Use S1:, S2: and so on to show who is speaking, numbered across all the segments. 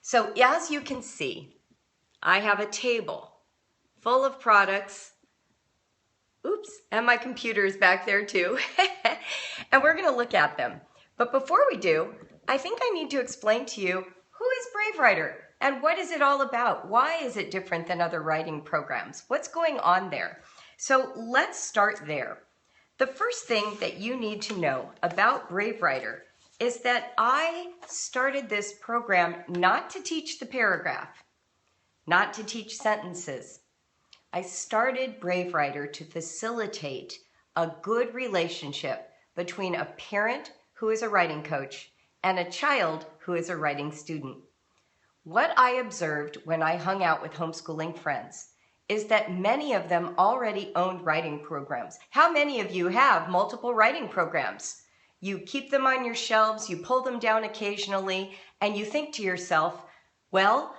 S1: So as you can see, I have a table full of products. Oops, and my computer is back there too. And we're going to look at them. But before we do, I think I need to explain to you, who is BraveWriter and what is it all about? Why is it different than other writing programs? What's going on there? So let's start there. The first thing that you need to know about BraveWriter is that I started this program not to teach the paragraph, not to teach sentences. I started BraveWriter to facilitate a good relationship between a parent who is a writing coach and a child who is a writing student. What I observed when I hung out with homeschooling friends is that many of them already owned writing programs. How many of you have multiple writing programs? You keep them on your shelves, you pull them down occasionally, and you think to yourself, well,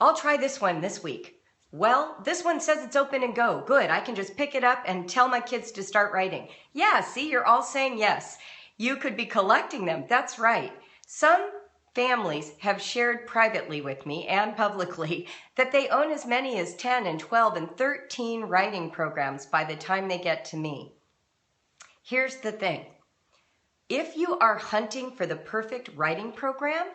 S1: I'll try this one this week. Well, this one says it's open and go. Good, I can just pick it up and tell my kids to start writing. Yeah, see, you're all saying yes. You could be collecting them, that's right. Some families have shared privately with me and publicly that they own as many as 10 and 12 and 13 writing programs by the time they get to me. Here's the thing. If you are hunting for the perfect writing program,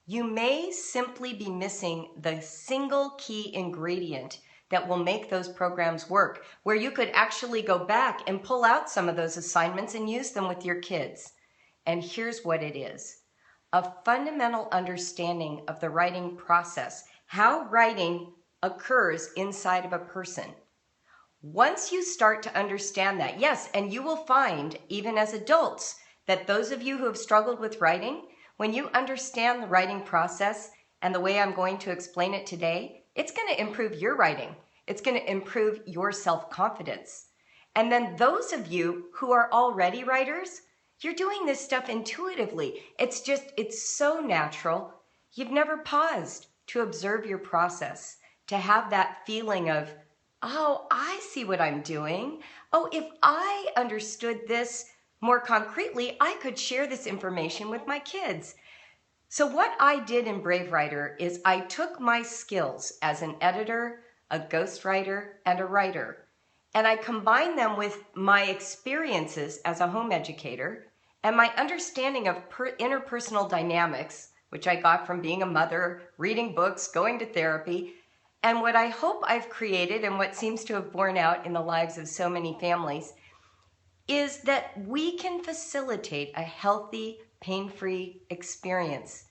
S1: you may simply be missing the single key ingredient that will make those programs work, where you could actually go back and pull out some of those assignments and use them with your kids. And here's what it is. A fundamental understanding of the writing process, how writing occurs inside of a person. Once you start to understand that, yes, and you will find, even as adults, that those of you who have struggled with writing, when you understand the writing process and the way I'm going to explain it today, it's going to improve your writing. It's going to improve your self-confidence. And then those of you who are already writers, you're doing this stuff intuitively. It's so natural. You've never paused to observe your process, to have that feeling of, oh, I see what I'm doing. Oh, if I understood this more concretely, I could share this information with my kids. So what I did in BraveWriter is I took my skills as an editor, a ghostwriter, and a writer, and I combined them with my experiences as a home educator and my understanding of interpersonal dynamics, which I got from being a mother, reading books, going to therapy, and what I hope I've created and what seems to have borne out in the lives of so many families is that we can facilitate a healthy, pain-free experience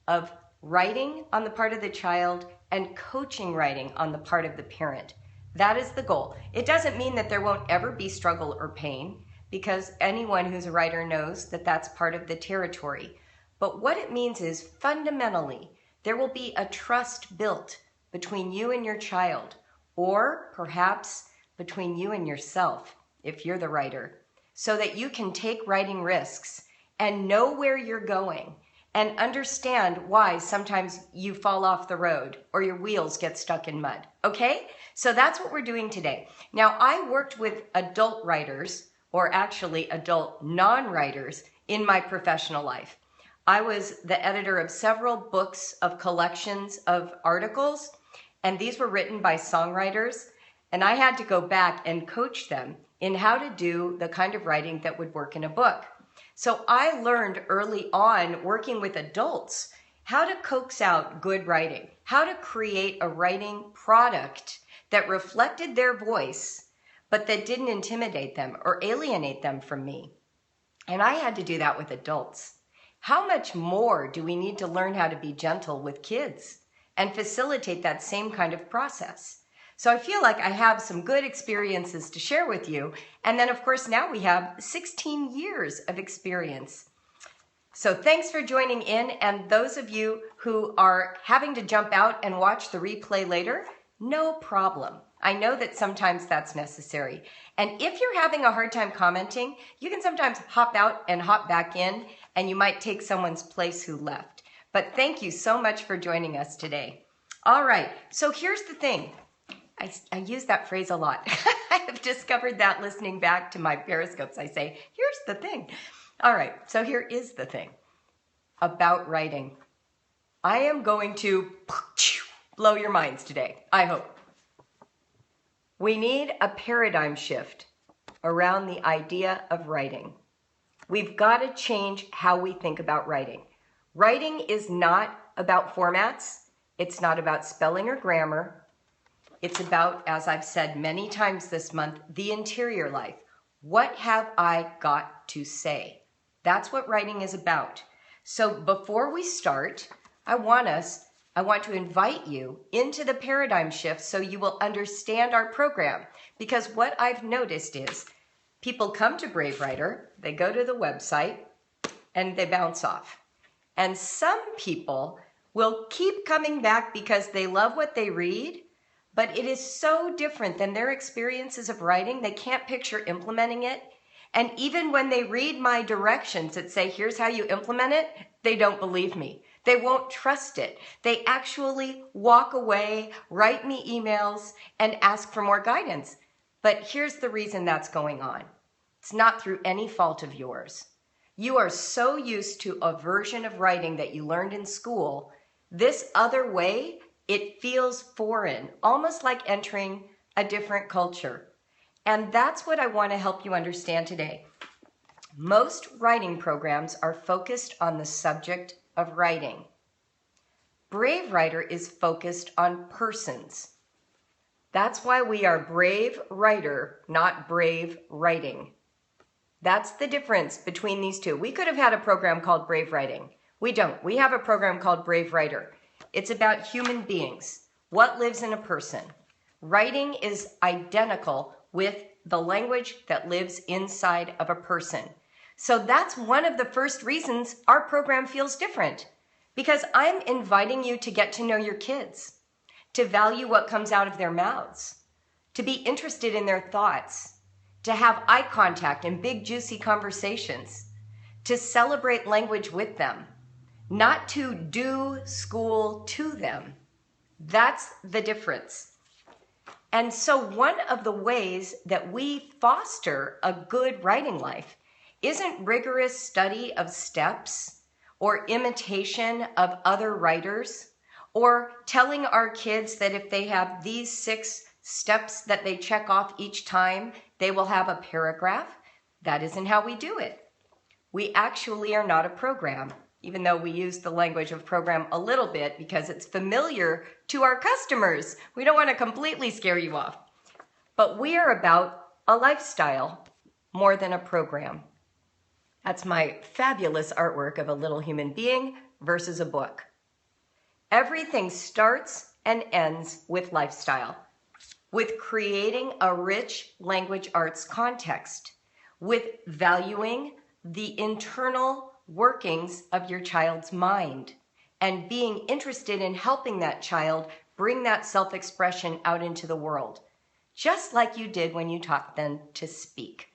S1: of writing on the part of the child and coaching writing on the part of the parent. That is the goal. It doesn't mean that there won't ever be struggle or pain, because anyone who's a writer knows that that's part of the territory. But what it means is fundamentally, there will be a trust built between you and your child, or perhaps between you and yourself, if you're the writer, so that you can take writing risks and know where you're going and understand why sometimes you fall off the road or your wheels get stuck in mud. Okay? So that's what we're doing today. Now, I worked with adult writers, or actually adult non-writers, in my professional life. I was the editor of several books of collections of articles, and these were written by songwriters, and I had to go back and coach them in how to do the kind of writing that would work in a book. So I learned early on, working with adults, how to coax out good writing, how to create a writing product that reflected their voice, but that didn't intimidate them or alienate them from me. And I had to do that with adults. How much more do we need to learn how to be gentle with kids and facilitate that same kind of process? So I feel like I have some good experiences to share with you. And then, of course, now we have 16 years of experience. So thanks for joining in. And those of you who are having to jump out and watch the replay later, no problem. I know that sometimes that's necessary. And if you're having a hard time commenting, you can sometimes hop out and hop back in, and you might take someone's place who left. But thank you so much for joining us today. All right, so here's the thing. I use that phrase a lot. I have discovered that listening back to my Periscopes. I say, here's the thing. All right, so here is the thing about writing. I am going to blow your minds today, I hope. We need a paradigm shift around the idea of writing. We've got to change how we think about writing. Writing is not about formats. It's not about spelling or grammar. It's about, as I've said many times this month, the interior life. What have I got to say? That's what writing is about. So before we start, I want to invite you into the paradigm shift so you will understand our program. Because what I've noticed is people come to BraveWriter, they go to the website, and they bounce off. And some people will keep coming back because they love what they read, but it is so different than their experiences of writing. They can't picture implementing it. And even when they read my directions that say, here's how you implement it, they don't believe me. They won't trust it. They actually walk away, write me emails, and ask for more guidance. But here's the reason that's going on. It's not through any fault of yours. You are so used to a version of writing that you learned in school. This other way, it feels foreign, almost like entering a different culture. And that's what I want to help you understand today. Most writing programs are focused on the subject of writing. BraveWriter is focused on persons. That's why we are BraveWriter, not Brave Writing. That's the difference between these two. We could have had a program called Brave Writing. We don't. We have a program called BraveWriter. It's about human beings, what lives in a person. Writing is identical with the language that lives inside of a person. So that's one of the first reasons our program feels different, because I'm inviting you to get to know your kids, to value what comes out of their mouths, to be interested in their thoughts, to have eye contact and big juicy conversations, to celebrate language with them, not to do school to them. That's the difference. And so one of the ways that we foster a good writing life isn't rigorous study of steps or imitation of other writers or telling our kids that if they have these 6 steps that they check off each time, they will have a paragraph. That isn't how we do it. We actually are not a program, even though we use the language of program a little bit because it's familiar to our customers. We don't want to completely scare you off. But we are about a lifestyle more than a program. That's my fabulous artwork of a little human being versus a book. Everything starts and ends with lifestyle, with creating a rich language arts context, with valuing the internal workings of your child's mind and being interested in helping that child bring that self-expression out into the world, just like you did when you taught them to speak.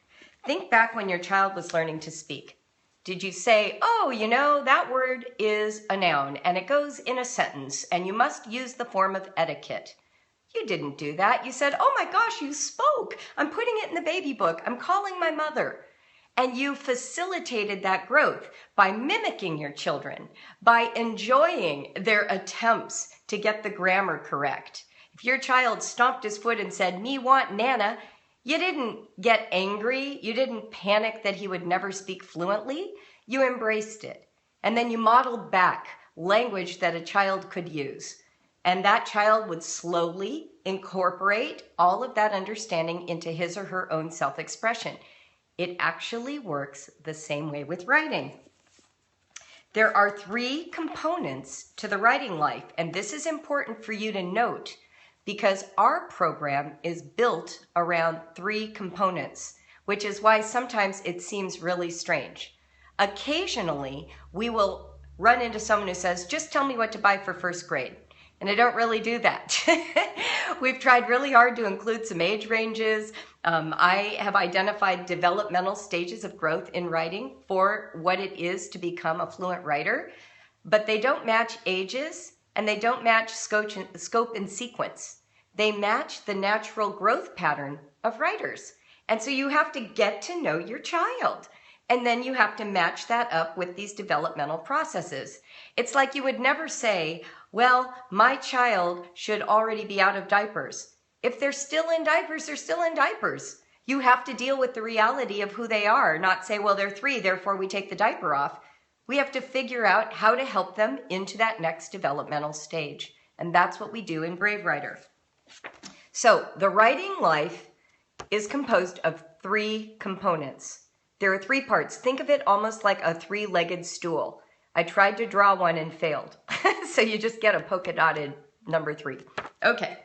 S1: Think back when your child was learning to speak. Did you say, oh, you know, that word is a noun and it goes in a sentence and you must use the form of etiquette? You didn't do that. You said, oh my gosh, you spoke. I'm putting it in the baby book. I'm calling my mother. And you facilitated that growth by mimicking your children, by enjoying their attempts to get the grammar correct. If your child stomped his foot and said, me want Nana, you didn't get angry. You didn't panic that he would never speak fluently. You embraced it. And then you modeled back language that a child could use. And that child would slowly incorporate all of that understanding into his or her own self-expression. It actually works the same way with writing. There are 3 components to the writing life, and this is important for you to note because our program is built around 3 components, which is why sometimes it seems really strange. Occasionally, we will run into someone who says, just tell me what to buy for 1st grade. And I don't really do that. We've tried really hard to include some age ranges. I have identified developmental stages of growth in writing for what it is to become a fluent writer, but they don't match ages and they don't match scope and sequence. They match the natural growth pattern of writers. And so you have to get to know your child. And then you have to match that up with these developmental processes. It's like you would never say, well, my child should already be out of diapers. If they're still in diapers, they're still in diapers. You have to deal with the reality of who they are, not say, well, they're 3, therefore we take the diaper off. We have to figure out how to help them into that next developmental stage. And that's what we do in BraveWriter. So the writing life is composed of 3 components. There are 3 parts. Think of it almost like a 3-legged stool. I tried to draw one and failed. So you just get a polka dotted number 3. Okay.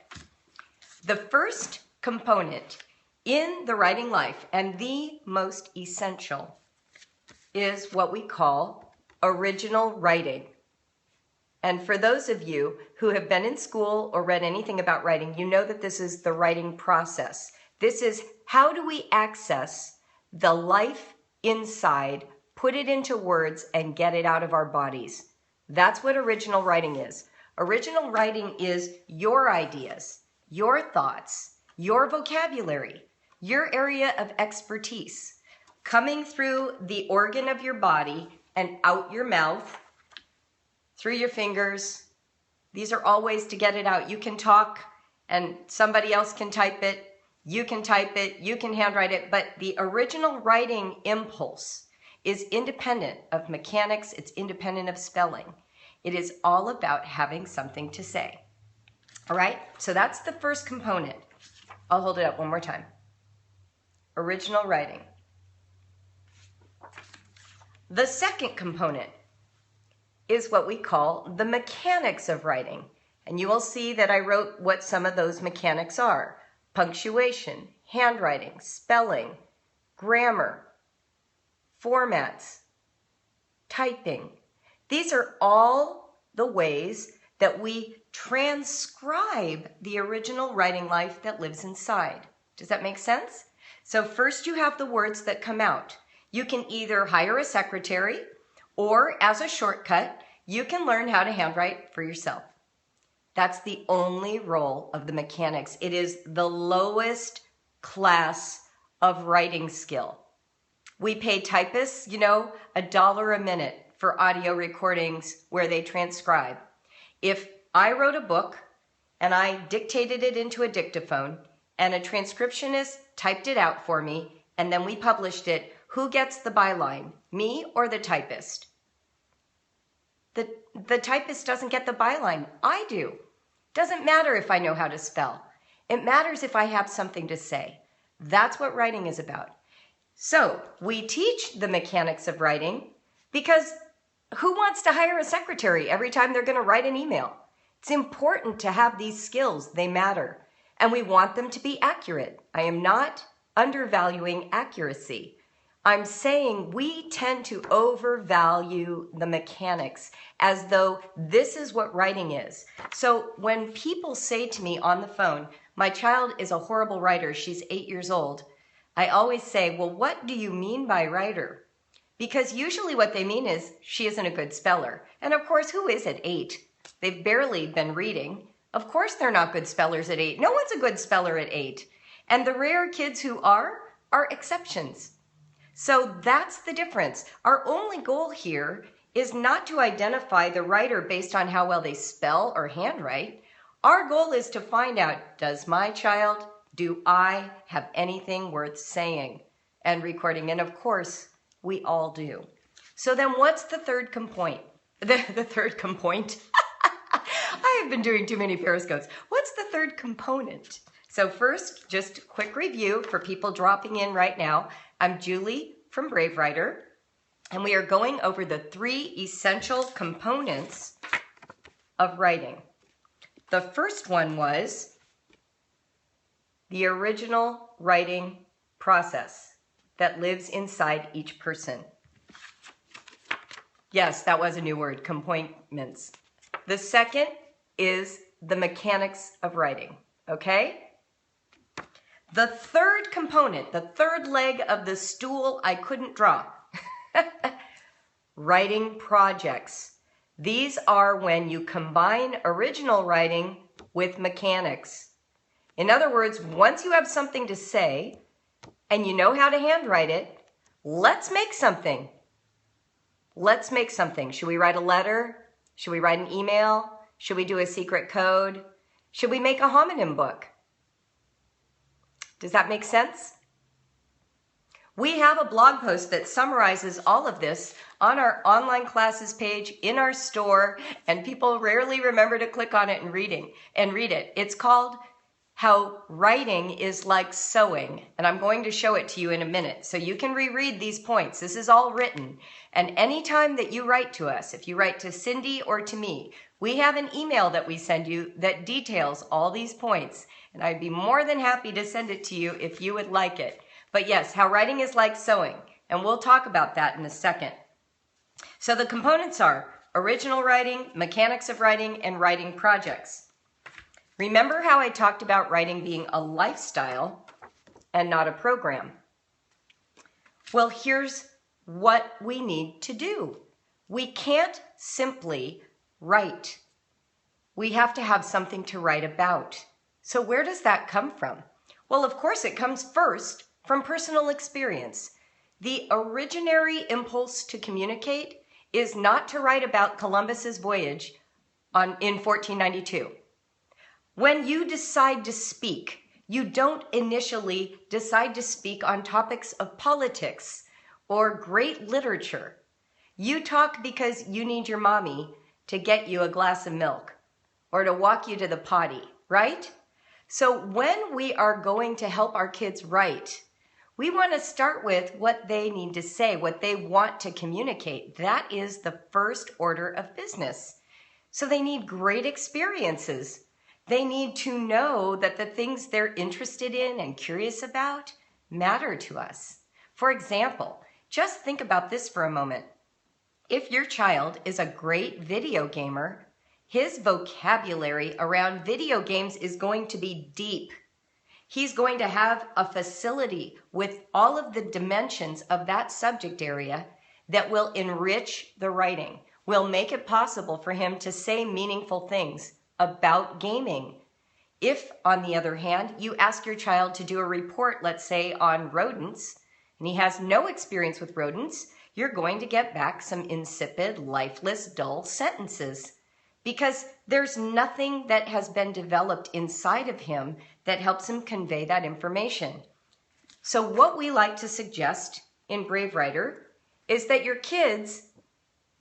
S1: The first component in the writing life, and the most essential, is what we call original writing. And for those of you who have been in school or read anything about writing, you know that this is the writing process. This is how do we access the life inside, put it into words, and get it out of our bodies. That's what original writing is. Original writing is your ideas, your thoughts, your vocabulary, your area of expertise, coming through the organ of your body and out your mouth, through your fingers. These are all ways to get it out. You can talk and somebody else can type it. You can type it, you can handwrite it, but the original writing impulse is independent of mechanics. It's independent of spelling. It is all about having something to say. All right, so that's the first component. I'll hold it up one more time. Original writing. The second component is what we call the mechanics of writing. And you will see that I wrote what some of those mechanics are. Punctuation, handwriting, spelling, grammar, formats, typing. These are all the ways that we transcribe the original writing life that lives inside. Does that make sense? So first you have the words that come out. You can either hire a secretary, or as a shortcut, you can learn how to handwrite for yourself. That's the only role of the mechanics. It is the lowest class of writing skill. We pay typists, $1 a minute for audio recordings where they transcribe. If I wrote a book and I dictated it into a dictaphone and a transcriptionist typed it out for me and then we published it, who gets the byline, me or the typist? The typist doesn't get the byline. I do. Doesn't matter if I know how to spell. It matters if I have something to say. That's what writing is about. So we teach the mechanics of writing because who wants to hire a secretary every time they're going to write an email? It's important to have these skills. They matter. And we want them to be accurate. I am not undervaluing accuracy. I'm saying we tend to overvalue the mechanics as though this is what writing is. So when people say to me on the phone, my child is a horrible writer, she's 8 years old, I always say, well, what do you mean by writer? Because usually what they mean is she isn't a good speller. And of course, who is at 8? They've barely been reading. Of course they're not good spellers at 8. No one's a good speller at 8. And the rare kids who are exceptions. So that's the difference. Our only goal here is not to identify the writer based on how well they spell or handwrite. Our goal is to find out, does my child, do I have anything worth saying and recording? And of course, we all do. So then what's the third component? The third component? I have been doing too many Periscopes. What's the third component? So first, just a quick review for people dropping in right now. I'm Julie from BraveWriter, and we are going over the 3 essential components of writing. The first one was the original writing process that lives inside each person. Yes, that was a new word, components. The second is the mechanics of writing, okay? The third component, the third leg of the stool I couldn't draw, writing projects. These are when you combine original writing with mechanics. In other words, once you have something to say and you know how to handwrite it, Let's make something. Let's make something. Should we write a letter? Should we write an email? Should we do a secret code? Should we make a homonym book? Does that make sense? We have a blog post that summarizes all of this on our online classes page in our store, and people rarely remember to click on it and read it. It's called How Writing is Like Sewing, and I'm going to show it to you in a minute so you can reread these points. This is all written, and anytime that you write to us, if you write to Cindy or to me, we have an email that we send you that details all these points, and I'd be more than happy to send it to you if you would like it. But yes, how writing is like sewing, and we'll talk about that in a second. So the components are original writing, mechanics of writing, and writing projects. Remember how I talked about writing being a lifestyle and not a program? Well, here's what we need to do. We can't simply write. We have to have something to write about. So where does that come from? Well, of course, it comes first from personal experience. The originary impulse to communicate is not to write about Columbus's voyage in 1492. When you decide to speak, you don't initially decide to speak on topics of politics or great literature. You talk because you need your mommy to get you a glass of milk or to walk you to the potty, right? So when we are going to help our kids write, we want to start with what they need to say, what they want to communicate. That is the first order of business. So they need great experiences. They need to know that the things they're interested in and curious about matter to us. For example, just think about this for a moment. If your child is a great video gamer, his vocabulary around video games is going to be deep. He's going to have a facility with all of the dimensions of that subject area that will enrich the writing, will make it possible for him to say meaningful things about gaming. If, on the other hand, you ask your child to do a report, let's say, on rodents, and he has no experience with rodents, you're going to get back some insipid, lifeless, dull sentences, because there's nothing that has been developed inside of him that helps him convey that information. So what we like to suggest in BraveWriter is that your kids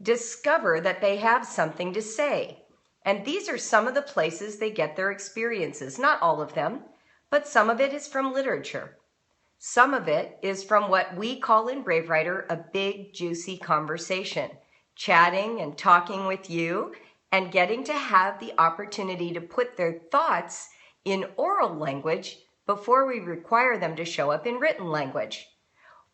S1: discover that they have something to say. And these are some of the places they get their experiences. Not all of them, but some of it is from literature. Some of it is from what we call in BraveWriter a big, juicy conversation, chatting and talking with you and getting to have the opportunity to put their thoughts in oral language before we require them to show up in written language.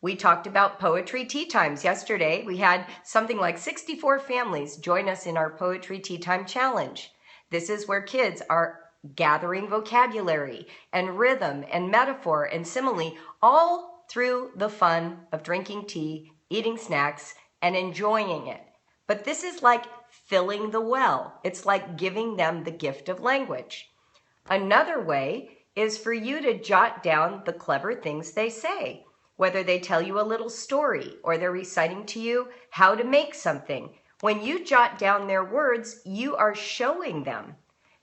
S1: We talked about poetry tea times yesterday. We had something like 64 families join us in our Poetry Tea Time Challenge. This is where kids are gathering vocabulary and rhythm and metaphor and simile all through the fun of drinking tea, eating snacks, and enjoying it. But this is like filling the well. It's like giving them the gift of language. Another way is for you to jot down the clever things they say, whether they tell you a little story or they're reciting to you how to make something. When you jot down their words, you are showing them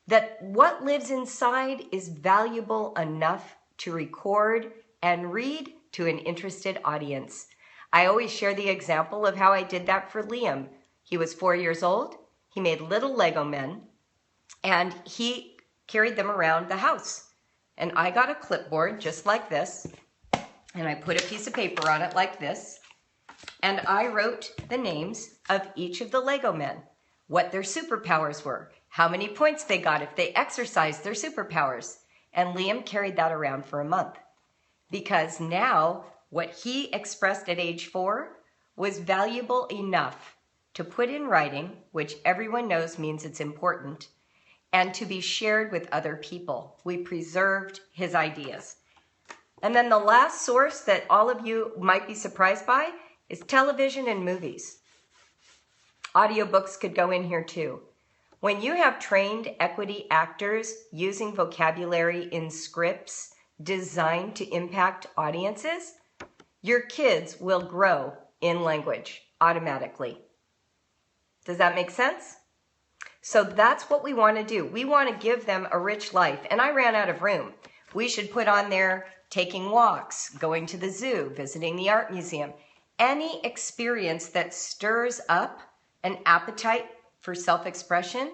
S1: that what lives inside is valuable enough to record and read to an interested audience. I always share the example of how I did that for Liam. He was 4 years old. He made little Lego men, and he carried them around the house. And I got a clipboard just like this, and I put a piece of paper on it like this, and I wrote the names of each of the Lego men, what their superpowers were, how many points they got if they exercised their superpowers. And Liam carried that around for a month, because now what he expressed at age 4 was valuable enough to put in writing, which everyone knows means it's important, and to be shared with other people. We preserved his ideas. And then the last source that all of you might be surprised by is television and movies. Audiobooks could go in here too. When you have trained equity actors using vocabulary in scripts designed to impact audiences, your kids will grow in language automatically. Does that make sense? So that's what we want to do. We want to give them a rich life. And I ran out of room. We should put on there taking walks, going to the zoo, visiting the art museum. Any experience that stirs up an appetite for self-expression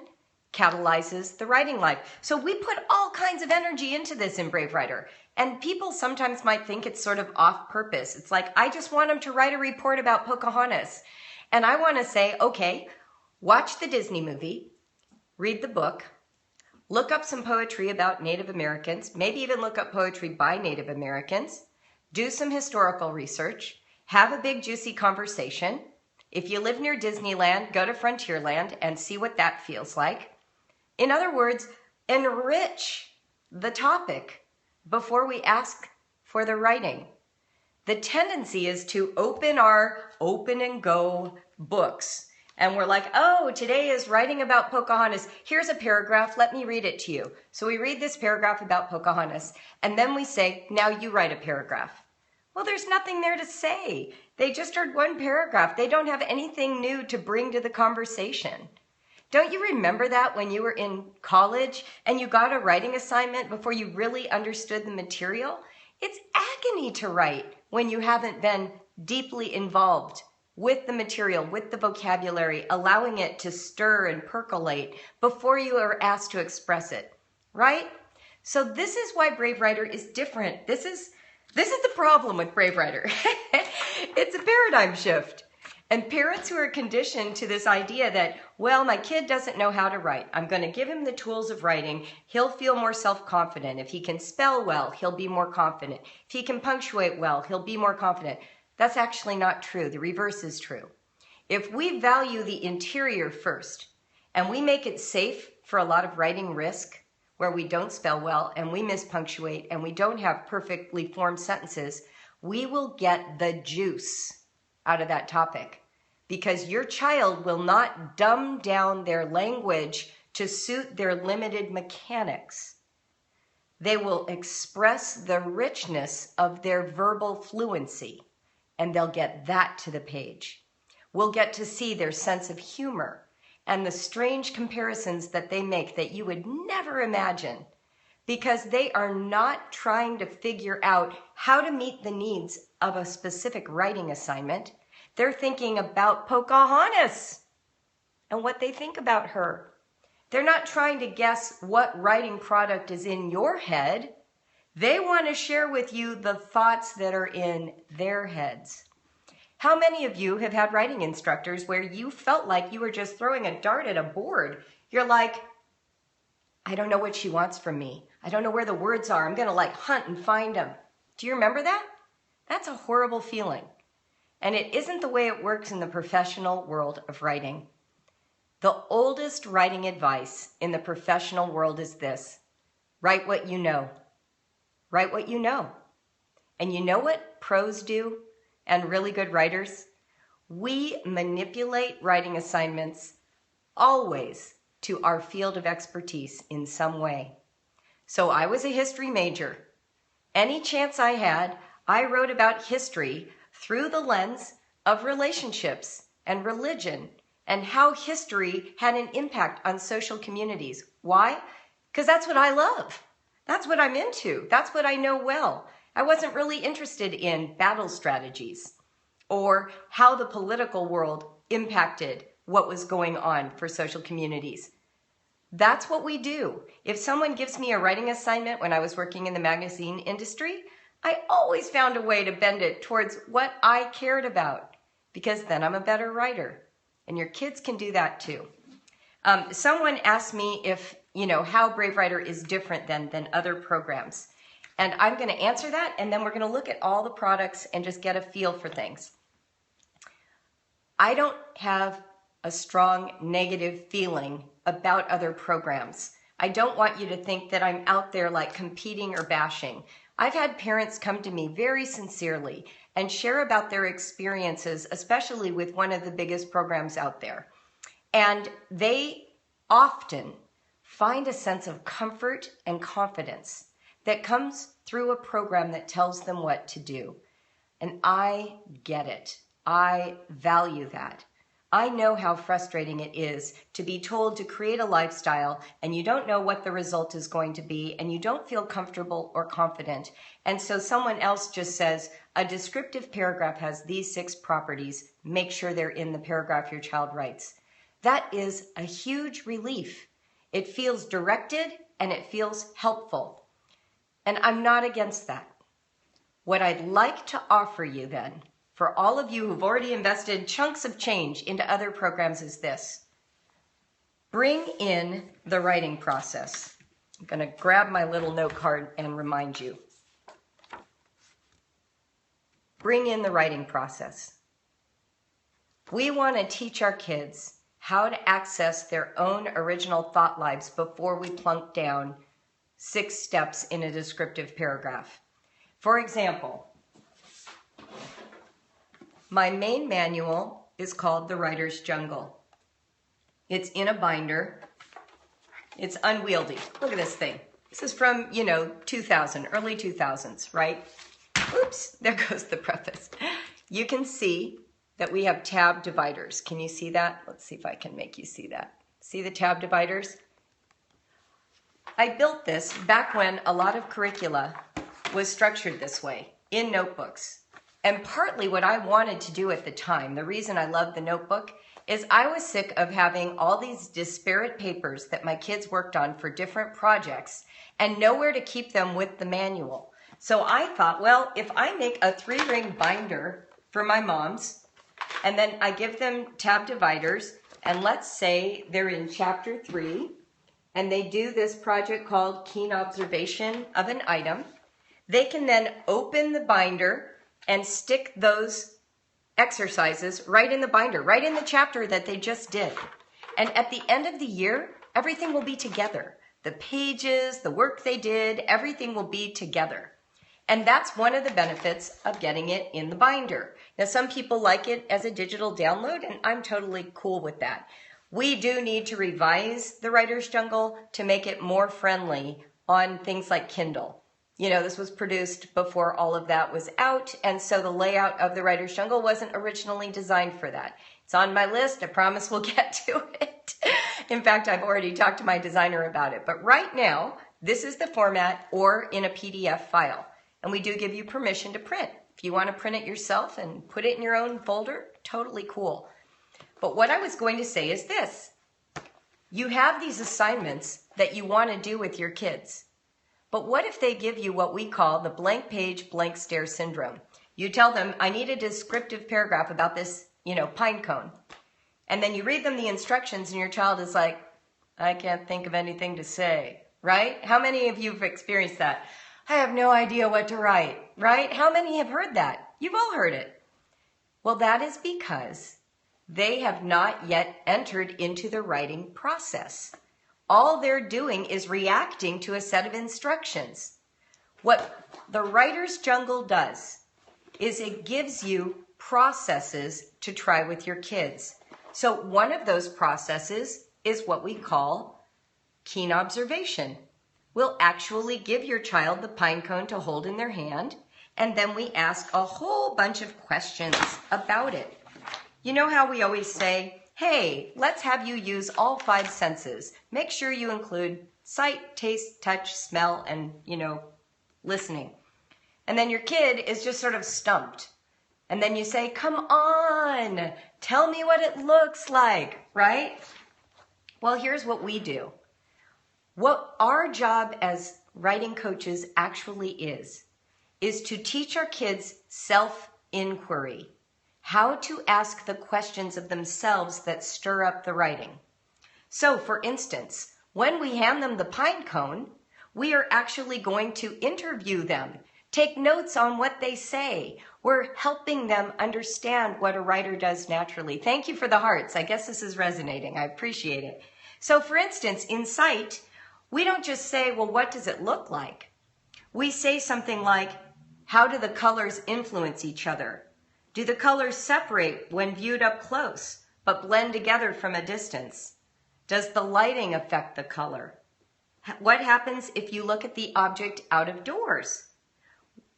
S1: catalyzes the writing life. So we put all kinds of energy into this in BraveWriter. And people sometimes might think it's sort of off purpose. It's like, I just want them to write a report about Pocahontas. And I want to say, okay, watch the Disney movie, read the book, look up some poetry about Native Americans, maybe even look up poetry by Native Americans, do some historical research, have a big juicy conversation. If you live near Disneyland, go to Frontierland and see what that feels like. In other words, enrich the topic before we ask for the writing. The tendency is to open our open and go books. And we're like, oh, today is writing about Pocahontas. Here's a paragraph. Let me read it to you. So we read this paragraph about Pocahontas. And then we say, now you write a paragraph. Well, there's nothing there to say. They just heard one paragraph. They don't have anything new to bring to the conversation. Don't you remember that when you were in college and you got a writing assignment before you really understood the material? It's agony to write when you haven't been deeply involved with the material, with the vocabulary, allowing it to stir and percolate before you are asked to express it, right? So this is why BraveWriter is different. This is the problem with BraveWriter. It's a paradigm shift. And parents who are conditioned to this idea that, well, my kid doesn't know how to write. I'm going to give him the tools of writing. He'll feel more self-confident. If he can spell well, he'll be more confident. If he can punctuate well, he'll be more confident. That's actually not true. The reverse is true. If we value the interior first, and we make it safe for a lot of writing risk, where we don't spell well, and we mispunctuate, and we don't have perfectly formed sentences, we will get the juice out of that topic. Because your child will not dumb down their language to suit their limited mechanics. They will express the richness of their verbal fluency, and they'll get that to the page. We'll get to see their sense of humor and the strange comparisons that they make that you would never imagine, because they are not trying to figure out how to meet the needs of a specific writing assignment. They're thinking about Pocahontas and what they think about her. They're not trying to guess what writing product is in your head. They want to share with you the thoughts that are in their heads. How many of you have had writing instructors where you felt like you were just throwing a dart at a board? You're like, I don't know what she wants from me. I don't know where the words are. I'm going to hunt and find them. Do you remember that? That's a horrible feeling. And it isn't the way it works in the professional world of writing. The oldest writing advice in the professional world is this: write what you know. Write what you know. And you know what pros do and really good writers? We manipulate writing assignments always to our field of expertise in some way. So I was a history major. Any chance I had, I wrote about history through the lens of relationships and religion and how history had an impact on social communities. Why? Because that's what I love. That's what I'm into. That's what I know well. I wasn't really interested in battle strategies or how the political world impacted what was going on for social communities. That's what we do. If someone gives me a writing assignment when I was working in the magazine industry, I always found a way to bend it towards what I cared about, because then I'm a better writer. And your kids can do that too. Someone asked me if, how BraveWriter is different than other programs. And I'm going to answer that, and then we're going to look at all the products and just get a feel for things. I don't have a strong negative feeling about other programs. I don't want you to think that I'm out there competing or bashing. I've had parents come to me very sincerely and share about their experiences, especially with one of the biggest programs out there. And they often find a sense of comfort and confidence that comes through a program that tells them what to do. And I get it. I value that. I know how frustrating it is to be told to create a lifestyle and you don't know what the result is going to be and you don't feel comfortable or confident. And so someone else just says, a descriptive paragraph has these 6 properties. Make sure they're in the paragraph your child writes. That is a huge relief. It feels directed and it feels helpful. And I'm not against that. What I'd like to offer you then, for all of you who've already invested chunks of change into other programs, is this. Bring in the writing process. I'm going to grab my little note card and remind you. Bring in the writing process. We want to teach our kids how to access their own original thought lives before we plunk down 6 steps in a descriptive paragraph. For example, my main manual is called The Writer's Jungle. It's in a binder. It's unwieldy. Look at this thing. This is from, 2000, early 2000s, right? Oops, there goes the preface. You can see that we have tab dividers. Can you see that? Let's see if I can make you see that. See the tab dividers? I built this back when a lot of curricula was structured this way, in notebooks. And partly what I wanted to do at the time, the reason I loved the notebook, is I was sick of having all these disparate papers that my kids worked on for different projects and nowhere to keep them with the manual. So I thought, well, if I make a 3-ring binder for my moms, and then I give them tab dividers, and let's say they're in chapter 3, and they do this project called Keen Observation of an Item, they can then open the binder and stick those exercises right in the binder, right in the chapter that they just did. And at the end of the year, everything will be together. The pages, the work they did, everything will be together. And that's one of the benefits of getting it in the binder. Now, some people like it as a digital download, and I'm totally cool with that. We do need to revise the Writer's Jungle to make it more friendly on things like Kindle. This was produced before all of that was out, and so the layout of the Writer's Jungle wasn't originally designed for that. It's on my list. I promise we'll get to it. In fact, I've already talked to my designer about it. But right now, this is the format or in a PDF file. And we do give you permission to print. If you want to print it yourself and put it in your own folder, totally cool. But what I was going to say is this. You have these assignments that you want to do with your kids. But what if they give you what we call the blank page, blank stare syndrome? You tell them, I need a descriptive paragraph about this, pine cone. And then you read them the instructions and your child is like, I can't think of anything to say, right? How many of you have experienced that? I have no idea what to write, right? How many have heard that? You've all heard it. Well, that is because they have not yet entered into the writing process. All they're doing is reacting to a set of instructions. What the Writer's Jungle does is it gives you processes to try with your kids. So one of those processes is what we call keen observation. We'll actually give your child the pine cone to hold in their hand, and then we ask a whole bunch of questions about it. You know how we always say, hey, let's have you use all 5 senses. Make sure you include sight, taste, touch, smell, and, listening. And then your kid is just sort of stumped. And then you say, come on, tell me what it looks like, right? Well, here's what we do. What our job as writing coaches actually is to teach our kids self-inquiry. How to ask the questions of themselves that stir up the writing. So, for instance, when we hand them the pine cone, we are actually going to interview them, take notes on what they say. We're helping them understand what a writer does naturally. Thank you for the hearts. I guess this is resonating. I appreciate it. So, for instance, in sight, we don't just say, well, what does it look like? We say something like, how do the colors influence each other? Do the colors separate when viewed up close, but blend together from a distance? Does the lighting affect the color? What happens if you look at the object out of doors?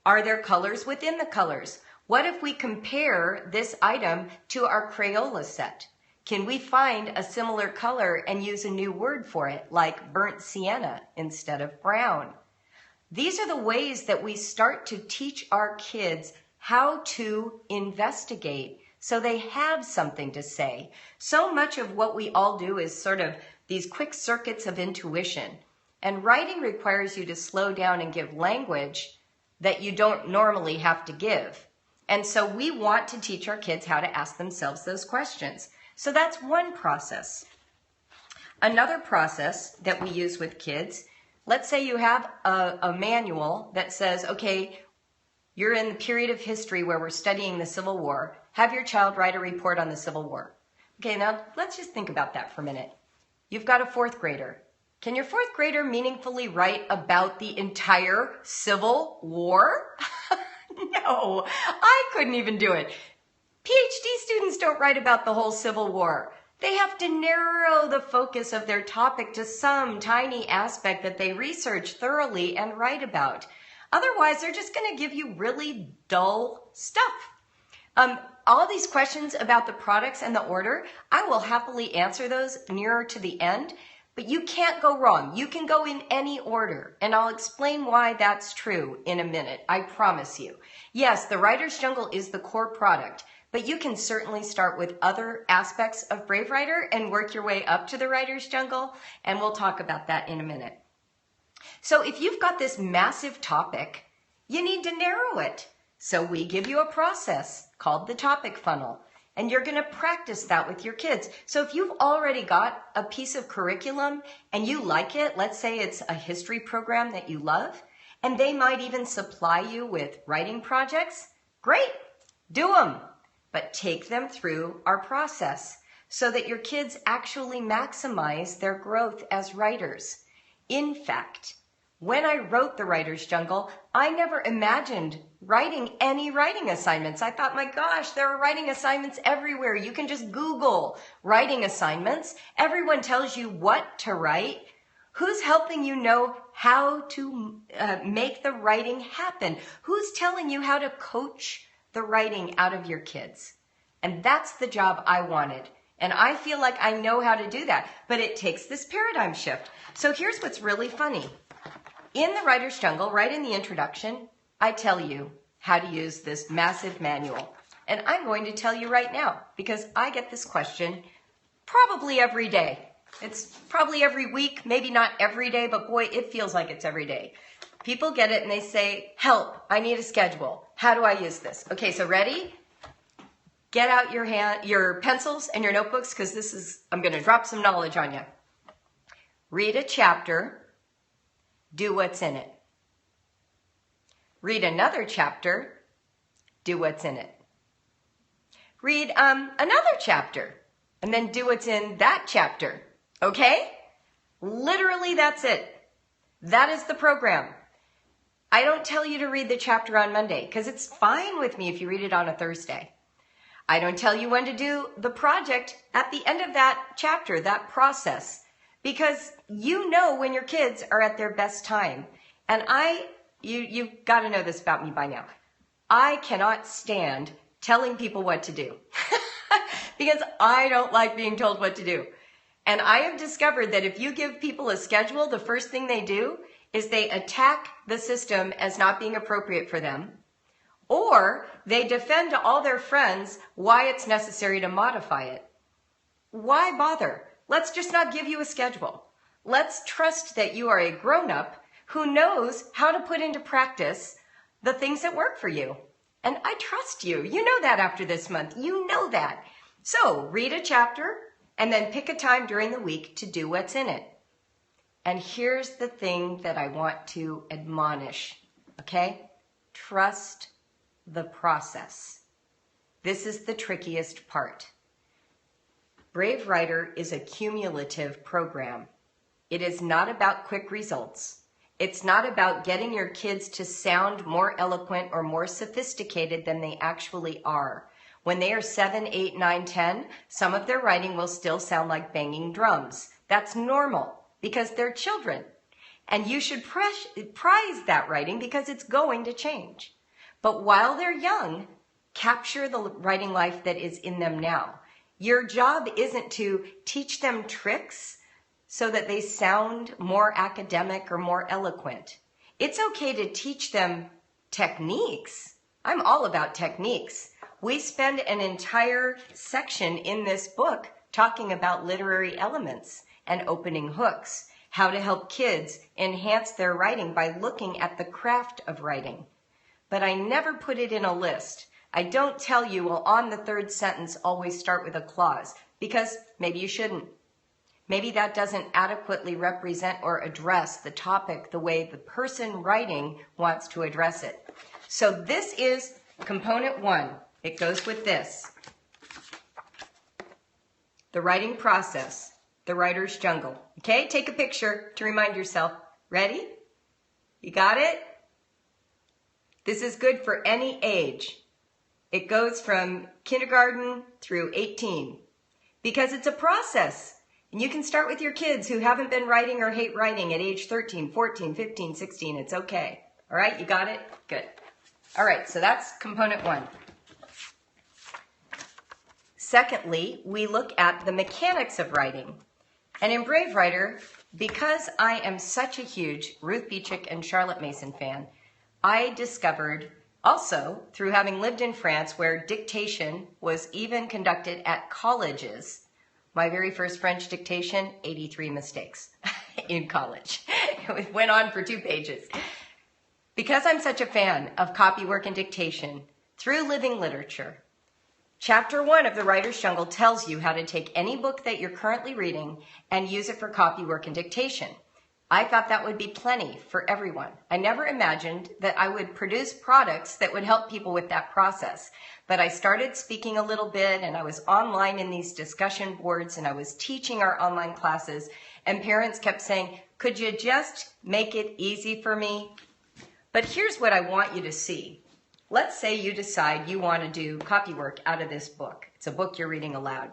S1: Are there colors within the colors? What if we compare this item to our Crayola set? Can we find a similar color and use a new word for it, like burnt sienna instead of brown? These are the ways that we start to teach our kids how to investigate so they have something to say. So much of what we all do is sort of these quick circuits of intuition. And writing requires you to slow down and give language that you don't normally have to give. And so we want to teach our kids how to ask themselves those questions. So that's one process. Another process that we use with kids, let's say you have a manual that says, okay, you're in the period of history where we're studying the Civil War. Have your child write a report on the Civil War. Okay, now let's just think about that for a minute. You've got a fourth grader. Can your fourth grader meaningfully write about the entire Civil War? No, I couldn't even do it. PhD students don't write about the whole Civil War. They have to narrow the focus of their topic to some tiny aspect that they research thoroughly and write about. Otherwise, they're just going to give you really dull stuff. All these questions about the products and the order, I will happily answer those nearer to the end, but you can't go wrong. You can go in any order, and I'll explain why that's true in a minute, I promise you. Yes, the Writer's Jungle is the core product, but you can certainly start with other aspects of BraveWriter and work your way up to the Writer's Jungle, and we'll talk about that in a minute. So if you've got this massive topic, you need to narrow it. So we give you a process called the topic funnel, and you're going to practice that with your kids. So if you've already got a piece of curriculum and you like it, let's say it's a history program that you love, and they might even supply you with writing projects, great, do them, but take them through our process so that your kids actually maximize their growth as writers. In fact, when I wrote The Writer's Jungle, I never imagined writing any writing assignments. I thought, my gosh, there are writing assignments everywhere. You can just Google writing assignments. Everyone tells you what to write. Who's helping you know how to make the writing happen? Who's telling you how to coach the writing out of your kids? And that's the job I wanted. And I feel like I know how to do that, but it takes this paradigm shift. So here's what's really funny. In the Writer's Jungle, right in the introduction, I tell you how to use this massive manual. And I'm going to tell you right now, because I get this question probably every day. It's probably every week, maybe not every day, but boy, it feels like it's every day. People get it and they say, help, I need a schedule. How do I use this? Okay, so ready? Get out your pencils and your notebooks, because I'm going to drop some knowledge on you. Read a chapter. Do what's in it. Read another chapter. Do what's in it. Read another chapter, and then do what's in that chapter. Okay? Literally, that's it. That is the program. I don't tell you to read the chapter on Monday, because it's fine with me if you read it on a Thursday. I don't tell you when to do the project at the end of that chapter, that process, because you know when your kids are at their best time. And you've got to know this about me by now. I cannot stand telling people what to do because I don't like being told what to do. And I have discovered that if you give people a schedule, the first thing they do is they attack the system as not being appropriate for them, or they defend to all their friends why it's necessary to modify it. Why bother? Let's just not give you a schedule. Let's trust that you are a grown-up who knows how to put into practice the things that work for you. And I trust you. You know that after this month. You know that. So read a chapter and then pick a time during the week to do what's in it. And here's the thing that I want to admonish, okay? Trust the process. This is the trickiest part. BraveWriter is a cumulative program. It is not about quick results. It's not about getting your kids to sound more eloquent or more sophisticated than they actually are. When they are 7, 8, 9, 10, some of their writing will still sound like banging drums. That's normal because they're children. And you should prize that writing because it's going to change. But while they're young, capture the writing life that is in them now. Your job isn't to teach them tricks so that they sound more academic or more eloquent. It's okay to teach them techniques. I'm all about techniques. We spend an entire section in this book talking about literary elements and opening hooks, how to help kids enhance their writing by looking at the craft of writing. But I never put it in a list. I don't tell you, well, on the third sentence, always start with a clause, because maybe you shouldn't. Maybe that doesn't adequately represent or address the topic the way the person writing wants to address it. So this is component 1. It goes with this. The writing process, the writer's jungle. Okay, take a picture to remind yourself. Ready? You got it? This is good for any age. It goes from kindergarten through 18 because it's a process. And you can start with your kids who haven't been writing or hate writing at age 13, 14, 15, 16. It's okay. All right, you got it? Good. All right, so that's component 1. Secondly, we look at the mechanics of writing. And in BraveWriter, because I am such a huge Ruth Beechick and Charlotte Mason fan, I discovered also through having lived in France where dictation was even conducted at colleges. My very first French dictation, 83 mistakes in college. It went on for 2 pages. Because I'm such a fan of copywork and dictation, through living literature, Chapter 1 of The Writer's Jungle tells you how to take any book that you're currently reading and use it for copywork and dictation. I thought that would be plenty for everyone. I never imagined that I would produce products that would help people with that process. But I started speaking a little bit, and I was online in these discussion boards, and I was teaching our online classes, and parents kept saying, could you just make it easy for me? But here's what I want you to see. Let's say you decide you want to do copywork out of this book. It's a book you're reading aloud.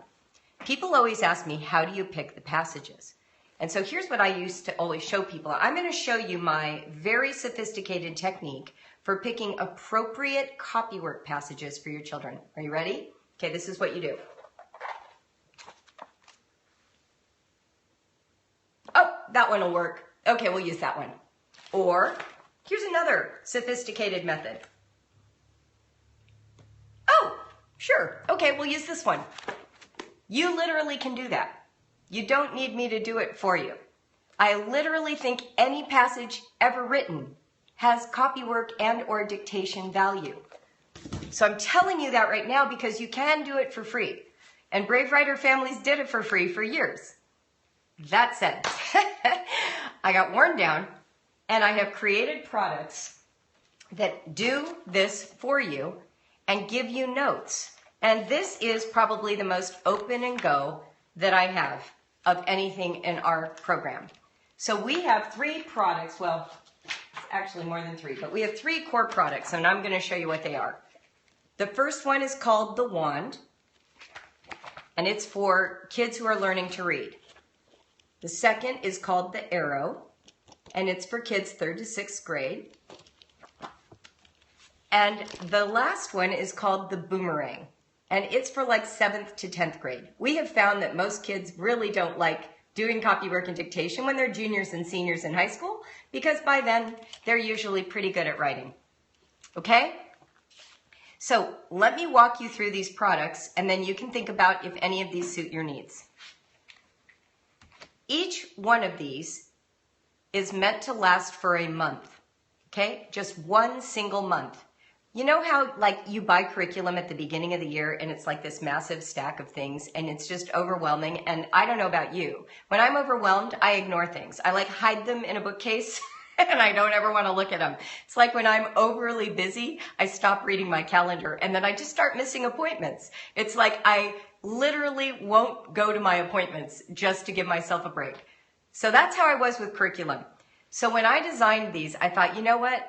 S1: People always ask me, how do you pick the passages? And so here's what I used to always show people. I'm going to show you my very sophisticated technique for picking appropriate copywork passages for your children. Are you ready? Okay, this is what you do. Oh, that one will work. Okay, we'll use that one. Or here's another sophisticated method. Oh, sure. Okay, we'll use this one. You literally can do that. You don't need me to do it for you. I literally think any passage ever written has copywork and or dictation value. So I'm telling you that right now because you can do it for free. And BraveWriter families did it for free for years. That said, I got worn down and I have created products that do this for you and give you notes. And this is probably the most open and go that I have of anything in our program. So we have 3 products, well, actually more than 3, but we have 3 core products, and I'm going to show you what they are. The first one is called the Wand, and it's for kids who are learning to read. The second is called the Arrow, and it's for kids 3rd to 6th grade. And the last one is called the Boomerang, and it's for like 7th to 10th grade. We have found that most kids really don't like doing copywork and dictation when they're juniors and seniors in high school, because by then they're usually pretty good at writing. Okay? So let me walk you through these products, and then you can think about if any of these suit your needs. Each one of these is meant to last for a month. Okay? Just one single month. You know how like you buy curriculum at the beginning of the year and it's like this massive stack of things and it's just overwhelming, and I don't know about you. When I'm overwhelmed, I ignore things. I like hide them in a bookcase and I don't ever want to look at them. It's like when I'm overly busy, I stop reading my calendar and then I just start missing appointments. It's like I literally won't go to my appointments just to give myself a break. So that's how I was with curriculum. So when I designed these, I thought, you know what?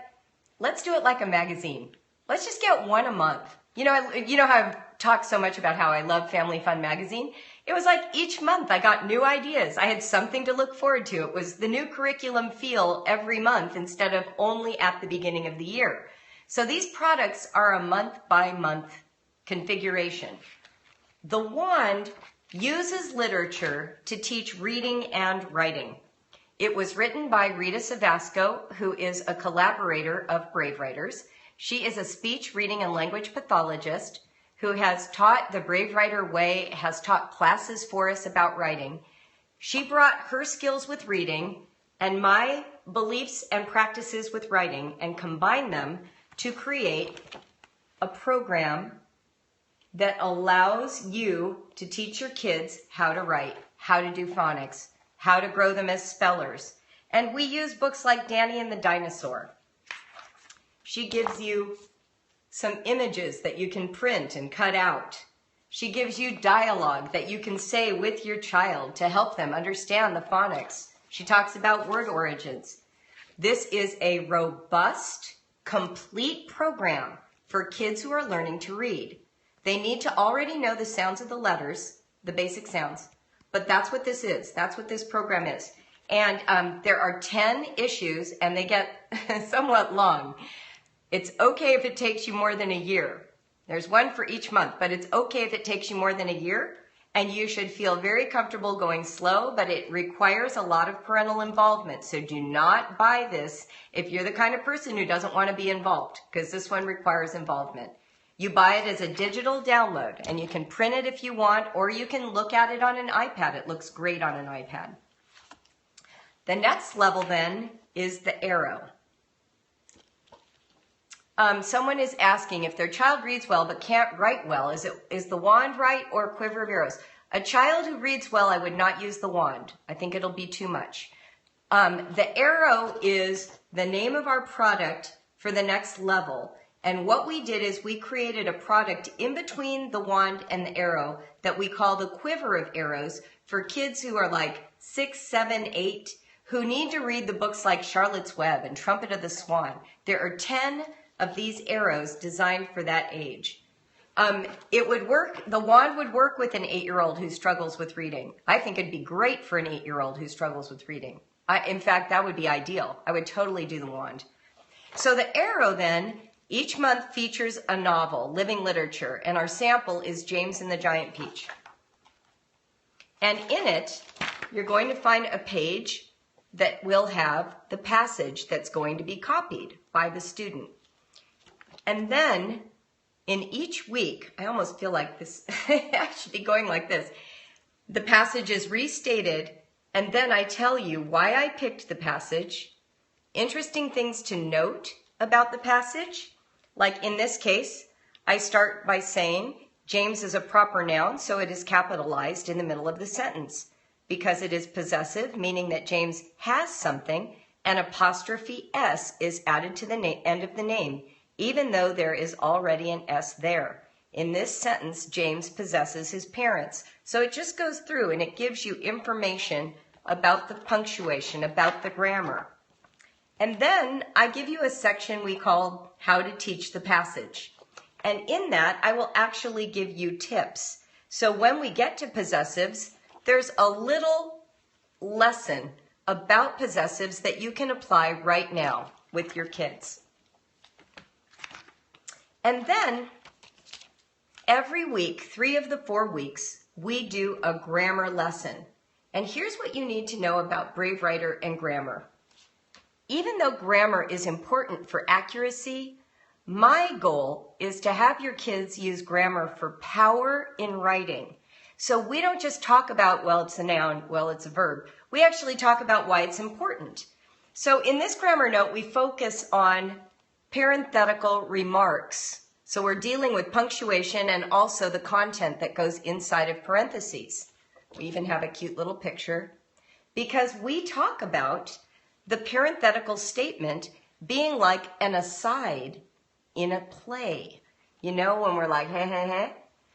S1: Let's do it like a magazine. Let's just get one a month. You know how I've talked so much about how I love Family Fun magazine? It was like each month I got new ideas. I had something to look forward to. It was the new curriculum feel every month instead of only at the beginning of the year. So these products are a month-by-month configuration. The wand uses literature to teach reading and writing. It was written by Rita Savasco, who is a collaborator of BraveWriters. She is a speech, reading, and language pathologist who has taught the BraveWriter way, has taught classes for us about writing. She brought her skills with reading and my beliefs and practices with writing and combined them to create a program that allows you to teach your kids how to write, how to do phonics, how to grow them as spellers. And we use books like Danny and the Dinosaur. She gives you some images that you can print and cut out. She gives you dialogue that you can say with your child to help them understand the phonics. She talks about word origins. This is a robust, complete program for kids who are learning to read. They need to already know the sounds of the letters, the basic sounds, but that's what this is. That's what this program is. And there are 10 issues, and they get somewhat long. It's okay if it takes you more than a year. There's one for each month, but it's okay if it takes you more than a year, and you should feel very comfortable going slow, but it requires a lot of parental involvement. So do not buy this if you're the kind of person who doesn't want to be involved, because this one requires involvement. You buy it as a digital download, and you can print it if you want, or you can look at it on an iPad. It looks great on an iPad. The next level then is the arrow. Someone is asking if their child reads well but can't write well, is the wand right or a quiver of arrows? A child who reads well, I would not use the wand. I think it'll be too much. The arrow is the name of our product for the next level. And what we did is we created a product in between the wand and the arrow that we call the quiver of arrows for kids who are like 6, 7, 8, who need to read the books like Charlotte's Web and Trumpet of the Swan. There are 10 of these arrows designed for that age. It would work, the wand would work with an 8-year-old who struggles with reading. I think it'd be great for an 8-year-old who struggles with reading. In fact, that would be ideal. I would totally do the wand. So the arrow then, each month features a novel, living literature, and our sample is James and the Giant Peach. And in it, you're going to find a page that will have the passage that's going to be copied by the student. And then in each week, I almost feel like this, I should be going like this. The passage is restated, and then I tell you why I picked the passage, interesting things to note about the passage. Like in this case, I start by saying James is a proper noun, so it is capitalized in the middle of the sentence because it is possessive, meaning that James has something, and apostrophe S is added to the end of the name, even though there is already an S there. In this sentence, James possesses his parents. So it just goes through and it gives you information about the punctuation, about the grammar. And then I give you a section we call How to Teach the Passage. And in that, I will actually give you tips. So when we get to possessives, there's a little lesson about possessives that you can apply right now with your kids. And then every week, 3 of the 4 weeks, we do a grammar lesson. And here's what you need to know about BraveWriter and grammar. Even though grammar is important for accuracy, my goal is to have your kids use grammar for power in writing. So we don't just talk about, well, it's a noun, well, it's a verb. We actually talk about why it's important. So in this grammar note, we focus on parenthetical remarks. So we're dealing with punctuation and also the content that goes inside of parentheses. We even have a cute little picture because we talk about the parenthetical statement being like an aside in a play. You know, when we're like, heh, heh, heh.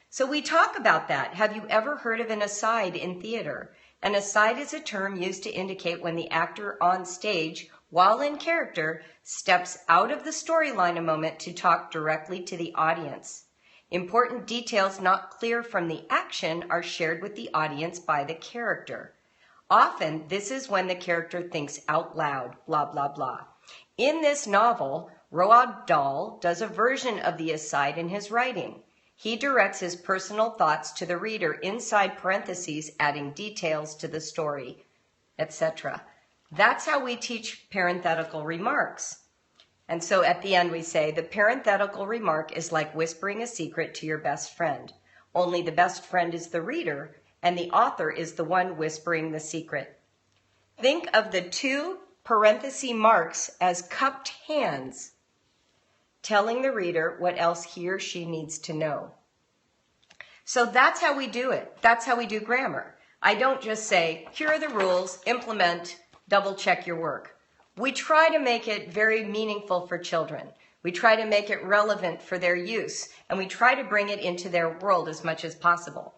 S1: So we talk about that. Have you ever heard of an aside in theater? An aside is a term used to indicate when the actor on stage, while in character, steps out of the storyline a moment to talk directly to the audience. Important details not clear from the action are shared with the audience by the character. Often, this is when the character thinks out loud, blah, blah, blah. In this novel, Roald Dahl does a version of the aside in his writing. He directs his personal thoughts to the reader inside parentheses, adding details to the story, etc. That's how we teach parenthetical remarks. And so at the end we say, the parenthetical remark is like whispering a secret to your best friend. Only the best friend is the reader, and the author is the one whispering the secret. Think of the two parenthesis marks as cupped hands, telling the reader what else he or she needs to know. So that's how we do it. That's how we do grammar. I don't just say, here are the rules, implement, double check your work. We try to make it very meaningful for children. We try to make it relevant for their use, and we try to bring it into their world as much as possible.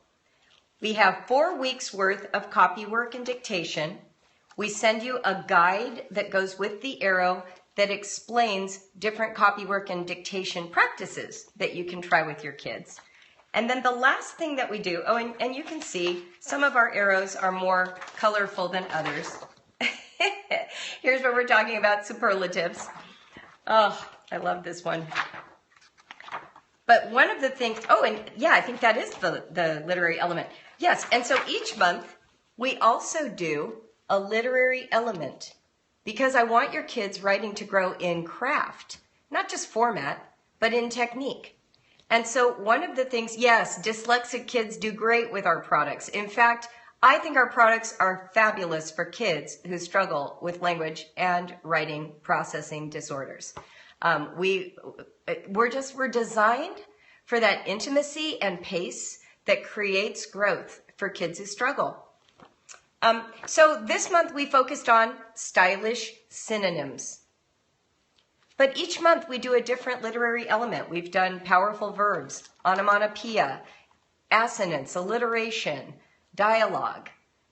S1: We have 4 weeks worth of copy work and dictation. We send you a guide that goes with the arrow that explains different copywork and dictation practices that you can try with your kids. And then the last thing that we do, and you can see some of our arrows are more colorful than others. Here's where we're talking about superlatives. Oh, I love this one. But one of the things, and yeah, I think that is the literary element. Yes, and so each month we also do a literary element, because I want your kids writing to grow in craft, not just format, but in technique. And so one of the things, yes, dyslexic kids do great with our products. In fact, I think our products are fabulous for kids who struggle with language and writing processing disorders. We're designed for that intimacy and pace that creates growth for kids who struggle. So this month we focused on stylish synonyms. But each month we do a different literary element. We've done powerful verbs, onomatopoeia, assonance, alliteration, dialogue,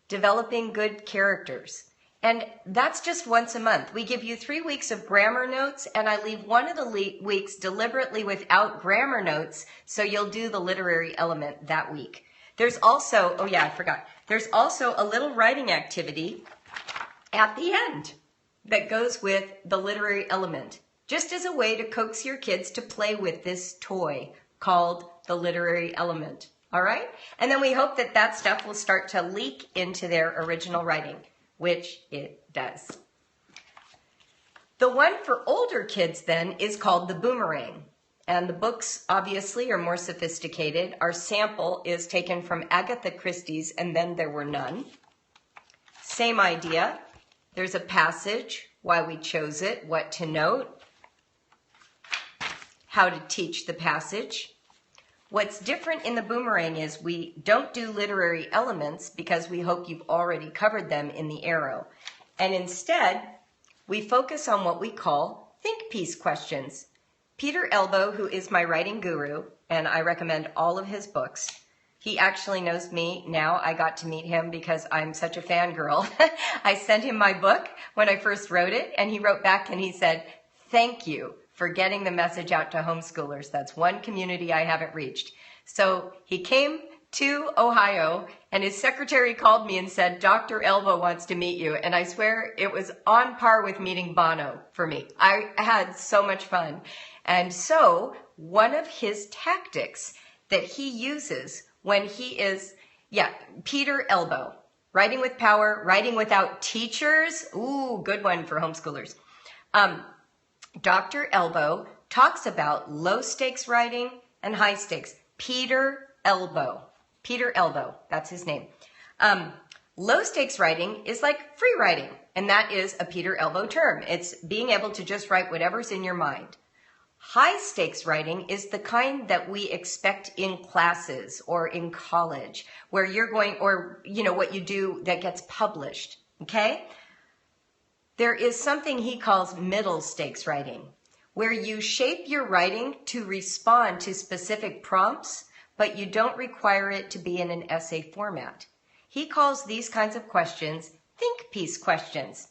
S1: developing good characters. And that's just once a month. We give you 3 weeks of grammar notes, and I leave one of the weeks deliberately without grammar notes, so you'll do the literary element that week. There's also, there's also a little writing activity at the end that goes with the literary element, just as a way to coax your kids to play with this toy called the literary element. All right? And then we hope that that stuff will start to leak into their original writing, which it does. The one for older kids then is called the Boomerang. And the books obviously are more sophisticated. Our sample is taken from Agatha Christie's And Then There Were None. Same idea. There's a passage, why we chose it, what to note, how to teach the passage. What's different in the Boomerang is we don't do literary elements because we hope you've already covered them in the arrow. And instead, we focus on what we call think piece questions. Peter Elbow, who is my writing guru, and I recommend all of his books. He actually knows me now. I got to meet him because I'm such a fangirl. I sent him my book when I first wrote it, and he wrote back and he said, "Thank you for getting the message out to homeschoolers. That's one community I haven't reached." So he came to Ohio, and his secretary called me and said, "Dr. Elbow wants to meet you." And I swear it was on par with meeting Bono for me. I had so much fun. And so one of his tactics that he uses when he is, Peter Elbow, writing with power, writing without teachers. Ooh, good one for homeschoolers. Dr. Elbow talks about low stakes writing and high stakes. Peter Elbow, that's his name. Low stakes writing is like free writing, and that is a Peter Elbow term. It's being able to just write whatever's in your mind. High stakes writing is the kind that we expect in classes or in college, where you're going, or what you do that gets published, okay? There is something he calls middle stakes writing, where you shape your writing to respond to specific prompts, but you don't require it to be in an essay format. He calls these kinds of questions think piece questions.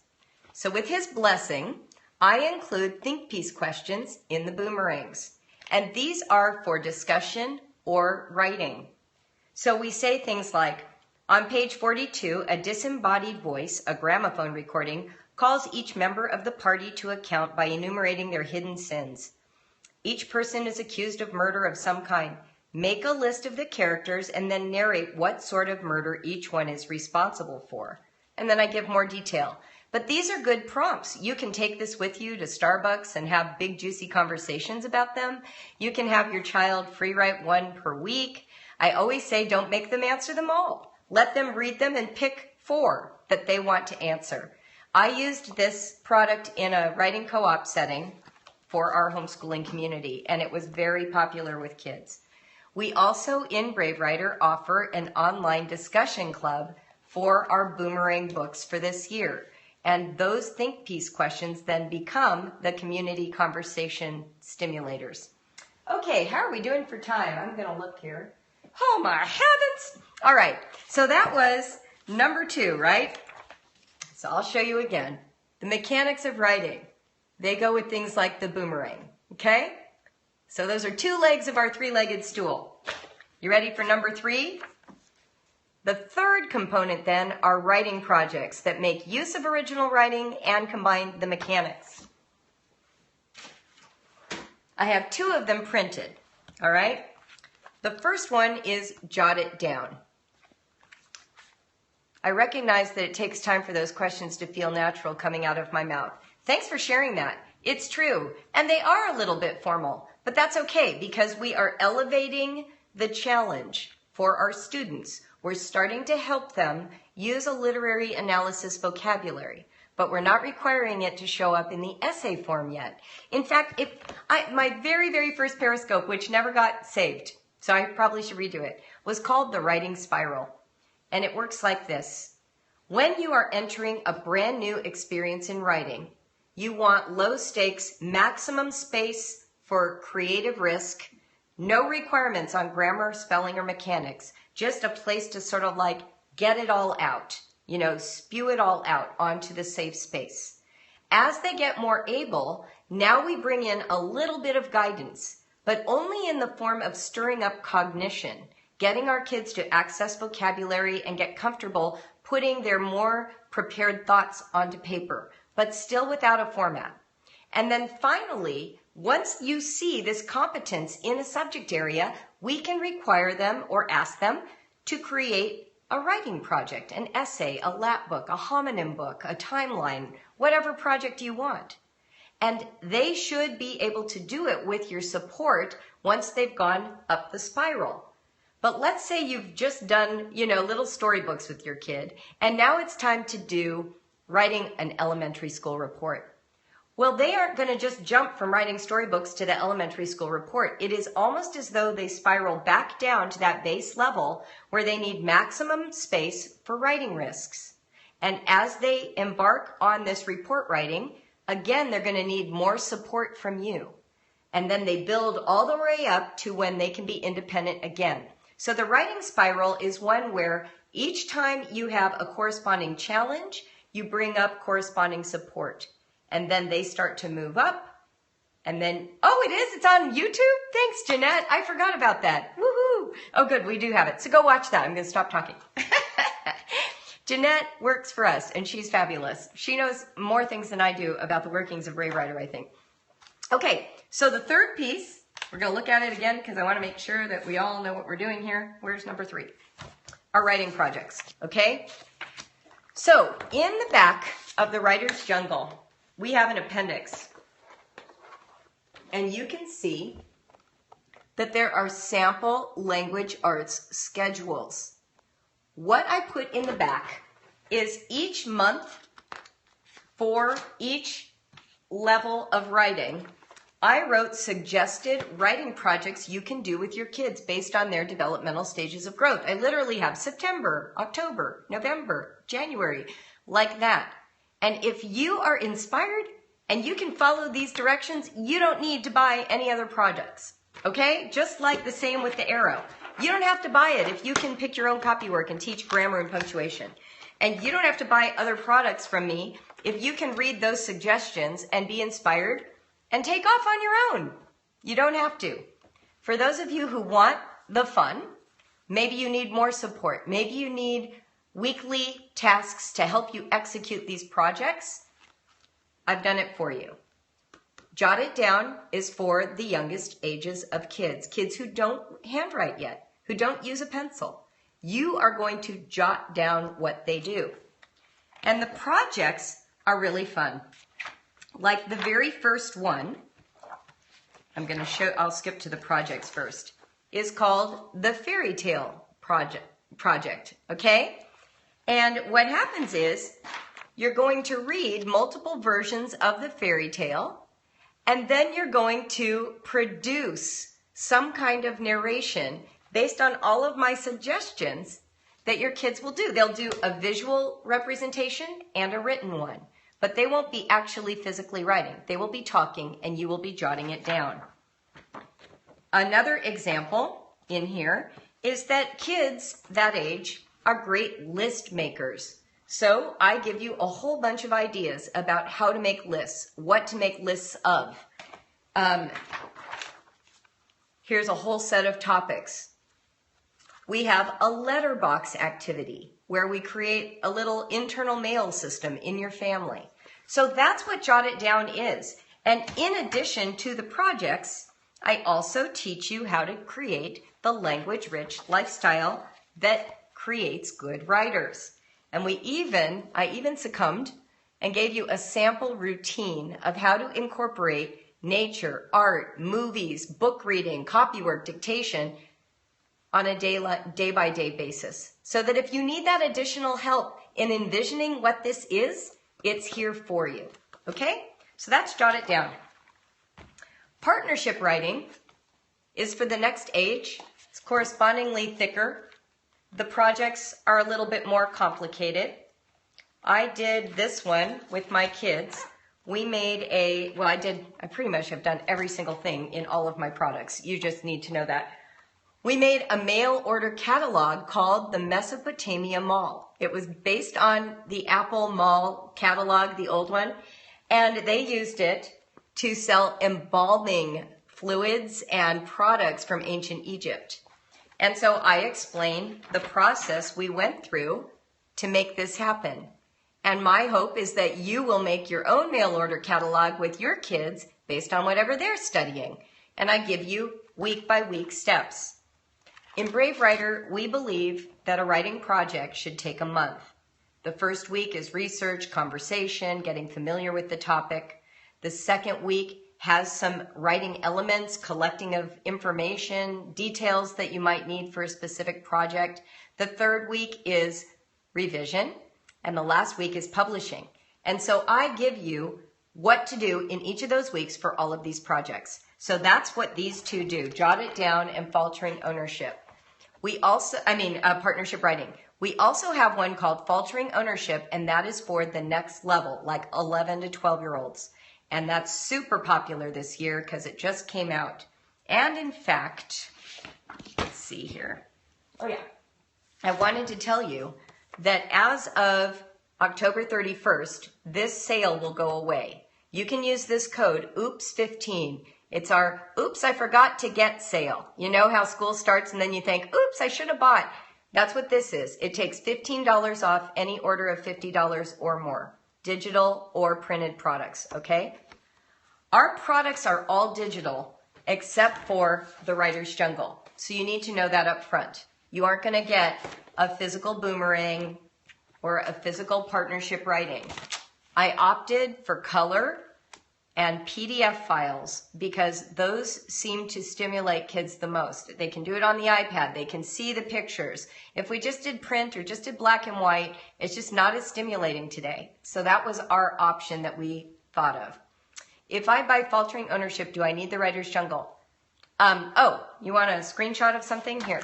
S1: So with his blessing, I include think piece questions in the Boomerangs, and these are for discussion or writing. So we say things like, on page 42, a disembodied voice, a gramophone recording, calls each member of the party to account by enumerating their hidden sins. Each person is accused of murder of some kind. Make a list of the characters and then narrate what sort of murder each one is responsible for. And then I give more detail. But these are good prompts. You can take this with you to Starbucks and have big juicy conversations about them. You can have your child free write one per week. I always say don't make them answer them all. Let them read them and pick 4 that they want to answer. I used this product in a writing co-op setting for our homeschooling community, and it was very popular with kids. We also in BraveWriter offer an online discussion club for our boomerang books for this year. And those think piece questions then become the community conversation stimulators. Okay, how are we doing for time? I'm going to look here. Oh my heavens! All right, so that was number 2, right? So I'll show you again. The mechanics of writing. They go with things like the boomerang, okay? So those are 2 legs of our 3-legged stool. You ready for number 3? The third component then are writing projects that make use of original writing and combine the mechanics. I have 2 of them printed, all right? The first one is jot it down. I recognize that it takes time for those questions to feel natural coming out of my mouth. Thanks for sharing that. It's true, and they are a little bit formal, but that's okay because we are elevating the challenge for our students. We're starting to help them use a literary analysis vocabulary, but we're not requiring it to show up in the essay form yet. In fact, my very, very first Periscope, which never got saved, so I probably should redo it, was called the Writing Spiral. And it works like this. When you are entering a brand new experience in writing, you want low stakes, maximum space for creative risk, no requirements on grammar, spelling, or mechanics, just a place to sort of like get it all out, you know, spew it all out onto the safe space. As they get more able, now we bring in a little bit of guidance, but only in the form of stirring up cognition, getting our kids to access vocabulary and get comfortable putting their more prepared thoughts onto paper, but still without a format. And then finally, once you see this competence in a subject area, we can require them or ask them to create a writing project, an essay, a lap book, a homonym book, a timeline, whatever project you want. And they should be able to do it with your support once they've gone up the spiral. But let's say you've just done, you know, little storybooks with your kid, and now it's time to do writing an elementary school report. Well, they aren't going to just jump from writing storybooks to the elementary school report. It is almost as though they spiral back down to that base level where they need maximum space for writing risks. And as they embark on this report writing, again, they're going to need more support from you. And then they build all the way up to when they can be independent again. So the writing spiral is one where each time you have a corresponding challenge, you bring up corresponding support. And then they start to move up. And then, oh, it is? It's on YouTube? Thanks, Jeanette. I forgot about that. Woohoo! Oh, good. We do have it. So go watch that. I'm going to stop talking. Jeanette works for us, and she's fabulous. She knows more things than I do about the workings of BraveWriter, I think. Okay, so the third piece, we're going to look at it again because I want to make sure that we all know what we're doing here. Where's number 3? Our writing projects, okay? So in the back of the Writer's Jungle, we have an appendix. And you can see that there are sample language arts schedules. What I put in the back is each month for each level of writing, I wrote suggested writing projects you can do with your kids based on their developmental stages of growth. I literally have September, October, November, January, like that. And if you are inspired and you can follow these directions, you don't need to buy any other projects, okay? Just like the same with the arrow. You don't have to buy it if you can pick your own copywork and teach grammar and punctuation. And you don't have to buy other products from me if you can read those suggestions and be inspired and take off on your own. You don't have to. For those of you who want the fun, maybe you need more support. Maybe you need weekly tasks to help you execute these projects. I've done it for you. Jot It Down is for the youngest ages of kids, kids who don't handwrite yet, who don't use a pencil. You are going to jot down what they do. And the projects are really fun. Like the very first one, I'll skip to the projects first, is called the Fairy Tale Project, okay? And what happens is you're going to read multiple versions of the fairy tale, and then you're going to produce some kind of narration based on all of my suggestions that your kids will do. They'll do a visual representation and a written one, but they won't be actually physically writing. They will be talking and you will be jotting it down. Another example in here is that kids that age are great list makers. So I give you a whole bunch of ideas about how to make lists, what to make lists of. Here's a whole set of topics. We have a letterbox activity where we create a little internal mail system in your family. So that's what Jot It Down is. And in addition to the projects, I also teach you how to create the language-rich lifestyle that creates good writers. And I even succumbed and gave you a sample routine of how to incorporate nature, art, movies, book reading, copywork, dictation on a day-by-day basis. So that if you need that additional help in envisioning what this is, it's here for you. Okay? So that's Jot It Down. Partnership writing is for the next age. It's correspondingly thicker. The projects are a little bit more complicated. I did this one with my kids. We made I pretty much have done every single thing in all of my products. You just need to know that. We made a mail order catalog called the Mesopotamia Mall. It was based on the Apple Mall catalog, the old one, and they used it to sell embalming fluids and products from ancient Egypt. And so I explained the process we went through to make this happen. And my hope is that you will make your own mail order catalog with your kids based on whatever they're studying. And I give you week-by-week steps. In BraveWriter, we believe that a writing project should take a month. The first week is research, conversation, getting familiar with the topic. The second week has some writing elements, collecting of information, details that you might need for a specific project. The third week is revision, and the last week is publishing. And so I give you what to do in each of those weeks for all of these projects. So that's what these two do, Jot It Down and Faltering Ownership. Partnership writing. We also have one called Faltering Ownership, and that is for the next level, like 11 to 12-year-olds. And that's super popular this year because it just came out. And in fact, let's see here. Oh yeah. I wanted to tell you that as of October 31st, this sale will go away. You can use this code, OOPS15. It's our oops, I forgot to get sale. You know how school starts and then you think, oops, I should have bought. That's what this is. It takes $15 off any order of $50 or more, digital or printed products, okay? Our products are all digital except for the Writer's Jungle. So you need to know that up front. You aren't going to get a physical boomerang or a physical partnership writing. I opted for color and PDF files because those seem to stimulate kids the most. They can do it on the iPad. They can see the pictures. If we just did print or just did black and white, it's just not as stimulating today. So that was our option that we thought of. If I buy Faltering Ownership, do I need the Writer's Jungle? You want a screenshot of something? Here.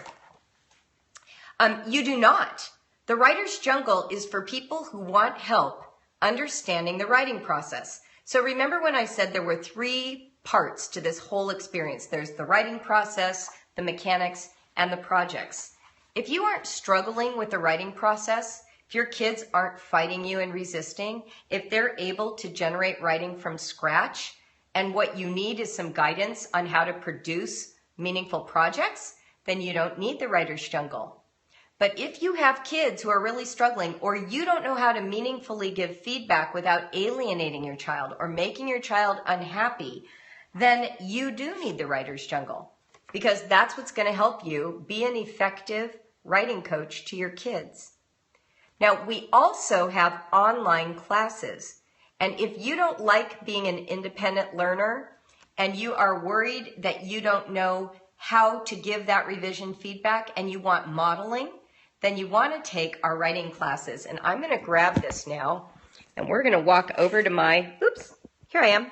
S1: You do not. The Writer's Jungle is for people who want help understanding the writing process. So remember when I said there were 3 parts to this whole experience. There's the writing process, the mechanics, and the projects. If you aren't struggling with the writing process, if your kids aren't fighting you and resisting, if they're able to generate writing from scratch, and what you need is some guidance on how to produce meaningful projects, then you don't need the Writer's Jungle. But if you have kids who are really struggling, or you don't know how to meaningfully give feedback without alienating your child or making your child unhappy, then you do need the writer's jungle, because that's what's going to help you be an effective writing coach to your kids. Now, we also have online classes. And if you don't like being an independent learner and you are worried that you don't know how to give that revision feedback and you want modeling, then you want to take our writing classes. And I'm going to grab this now, and we're going to walk over to my, oops, here I am,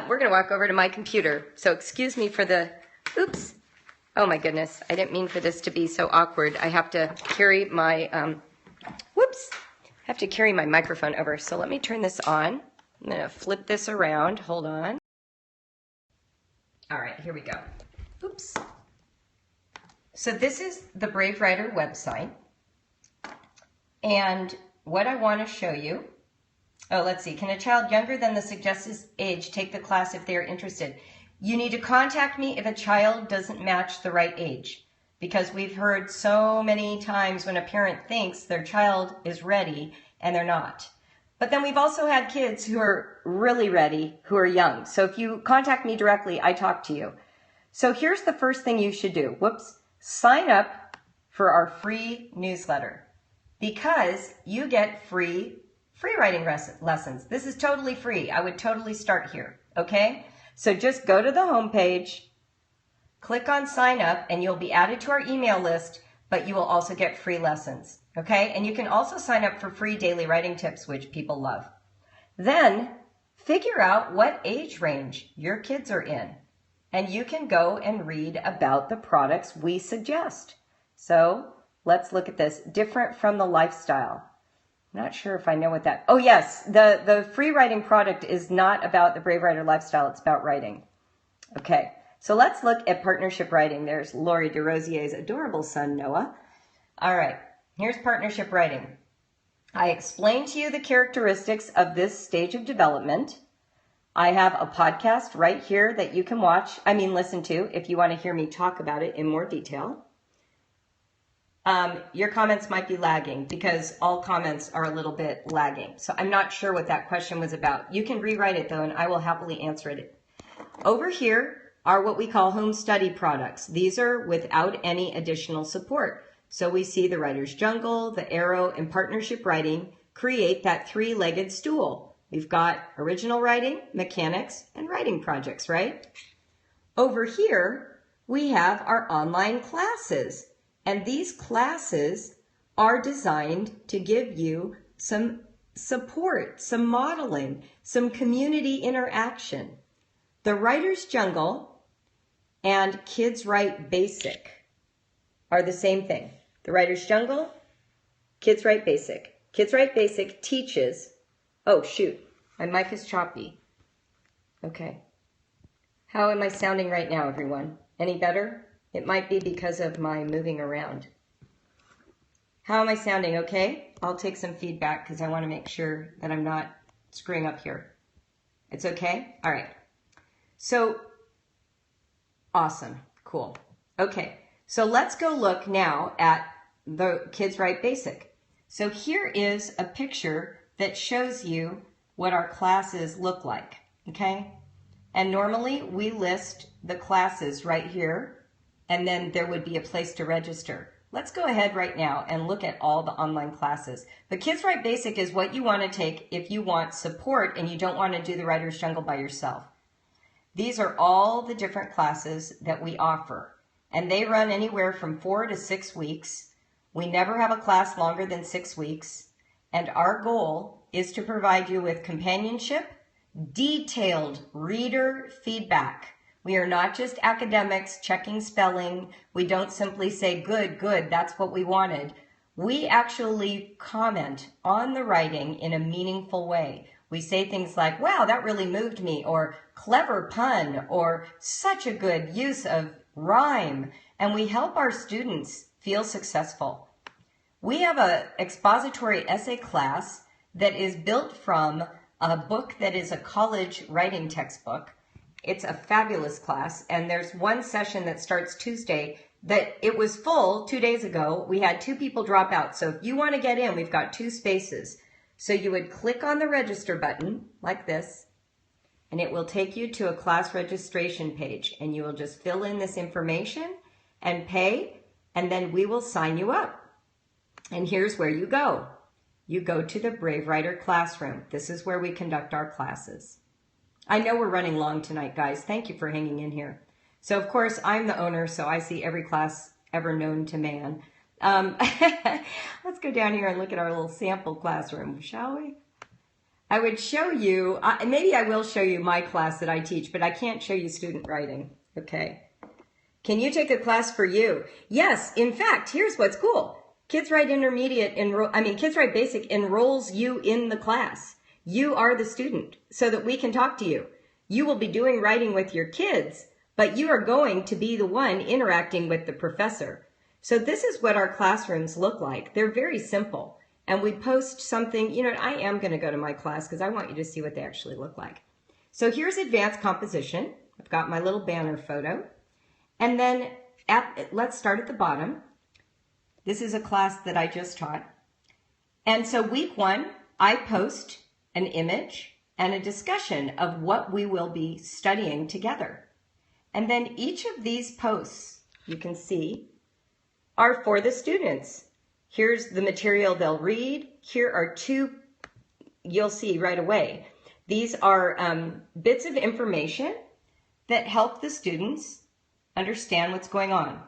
S1: we're going to walk over to my computer. So excuse me for the, oops, oh my goodness, I didn't mean for this to be so awkward. I have to carry my, I have to carry my microphone over. So let me turn this on. I'm going to flip this around, hold on. All right, here we go. Oops. So this is the BraveWriter website, and what I want to show you, let's see, can a child younger than the suggested age take the class if they are interested? You need to contact me if a child doesn't match the right age, because we've heard so many times when a parent thinks their child is ready and they're not. But then we've also had kids who are really ready, who are young. So if you contact me directly, I talk to you. So here's the first thing you should do. Sign up for our free newsletter, because you get free writing lessons. This is totally free. I would totally start here, okay? So just go to the homepage, click on sign up, and you'll be added to our email list, but you will also get free lessons, okay? And you can also sign up for free daily writing tips, which people love. Then figure out what age range your kids are in, and you can go and read about the products we suggest. So let's look at this. Different from the lifestyle. I'm not sure if I know what that, oh yes, the free writing product is not about the BraveWriter lifestyle, it's about writing. Okay, so let's look at partnership writing. There's Lori DeRosier's adorable son, Noah. All right, here's partnership writing. I explained to you the characteristics of this stage of development. I have a podcast right here that you can listen to if you want to hear me talk about it in more detail. Your comments might be lagging, because all comments are a little bit lagging. So I'm not sure what that question was about. You can rewrite it though, and I will happily answer it. Over here are what we call home study products. These are without any additional support. So we see the Writer's Jungle, the Arrow, and Partnership Writing create that three-legged stool. We've got original writing, mechanics, and writing projects, right? Over here, we have our online classes. And these classes are designed to give you some support, some modeling, some community interaction. The Writer's Jungle and Kids Write Basic are the same thing. The Writer's Jungle, Kids Write Basic. Kids Write Basic teaches, oh shoot, my mic is choppy. Okay. How am I sounding right now, everyone? Any better? It might be because of my moving around. How am I sounding? Okay? I'll take some feedback because I want to make sure that I'm not screwing up here. It's okay? All right. So, awesome. Cool. Okay. So let's go look now at the Kids Write Basic. So here is a picture that shows you what our classes look like. Okay? And normally we list the classes right here, and then there would be a place to register. Let's go ahead right now and look at all the online classes. The Kids Write Basic is what you want to take if you want support and you don't want to do the Writer's Jungle by yourself. These are all the different classes that we offer, and they run anywhere from 4 to 6 weeks. We never have a class longer than 6 weeks, and our goal is to provide you with companionship, detailed reader feedback. We are not just academics checking spelling. We don't simply say, good, good, that's what we wanted. We actually comment on the writing in a meaningful way. We say things like, wow, that really moved me, or clever pun, or such a good use of rhyme. And we help our students feel successful. We have an expository essay class that is built from a book that is a college writing textbook. It's a fabulous class, and there's one session that starts Tuesday that it was full 2 days ago. We had 2 people drop out. So if you want to get in, we've got 2 spaces. So you would click on the register button like this, and it will take you to a class registration page, and you will just fill in this information and pay, and then we will sign you up. And here's where you go. You go to the BraveWriter classroom. This is where we conduct our classes. I know we're running long tonight, guys. Thank you for hanging in here. So, of course, I'm the owner, so I see every class ever known to man. Let's go down here and look at our little sample classroom, shall we? I would show you, maybe I will show you my class that I teach, but I can't show you student writing, okay? Can you take a class for you? Yes, in fact, here's what's cool. Kids Write Kids Write Basic enrolls you in the class. You are the student so that we can talk to you. You will be doing writing with your kids, but you are going to be the one interacting with the professor. So this is what our classrooms look like. They're very simple. And we post something, you know, I am going to go to my class because I want you to see what they actually look like. So here's advanced composition. I've got my little banner photo. And then let's start at the bottom. This is a class that I just taught. And so week 1, I post an image and a discussion of what we will be studying together. And then each of these posts, you can see, are for the students. Here's the material they'll read. Here are 2, you'll see right away. These are bits of information that help the students understand what's going on.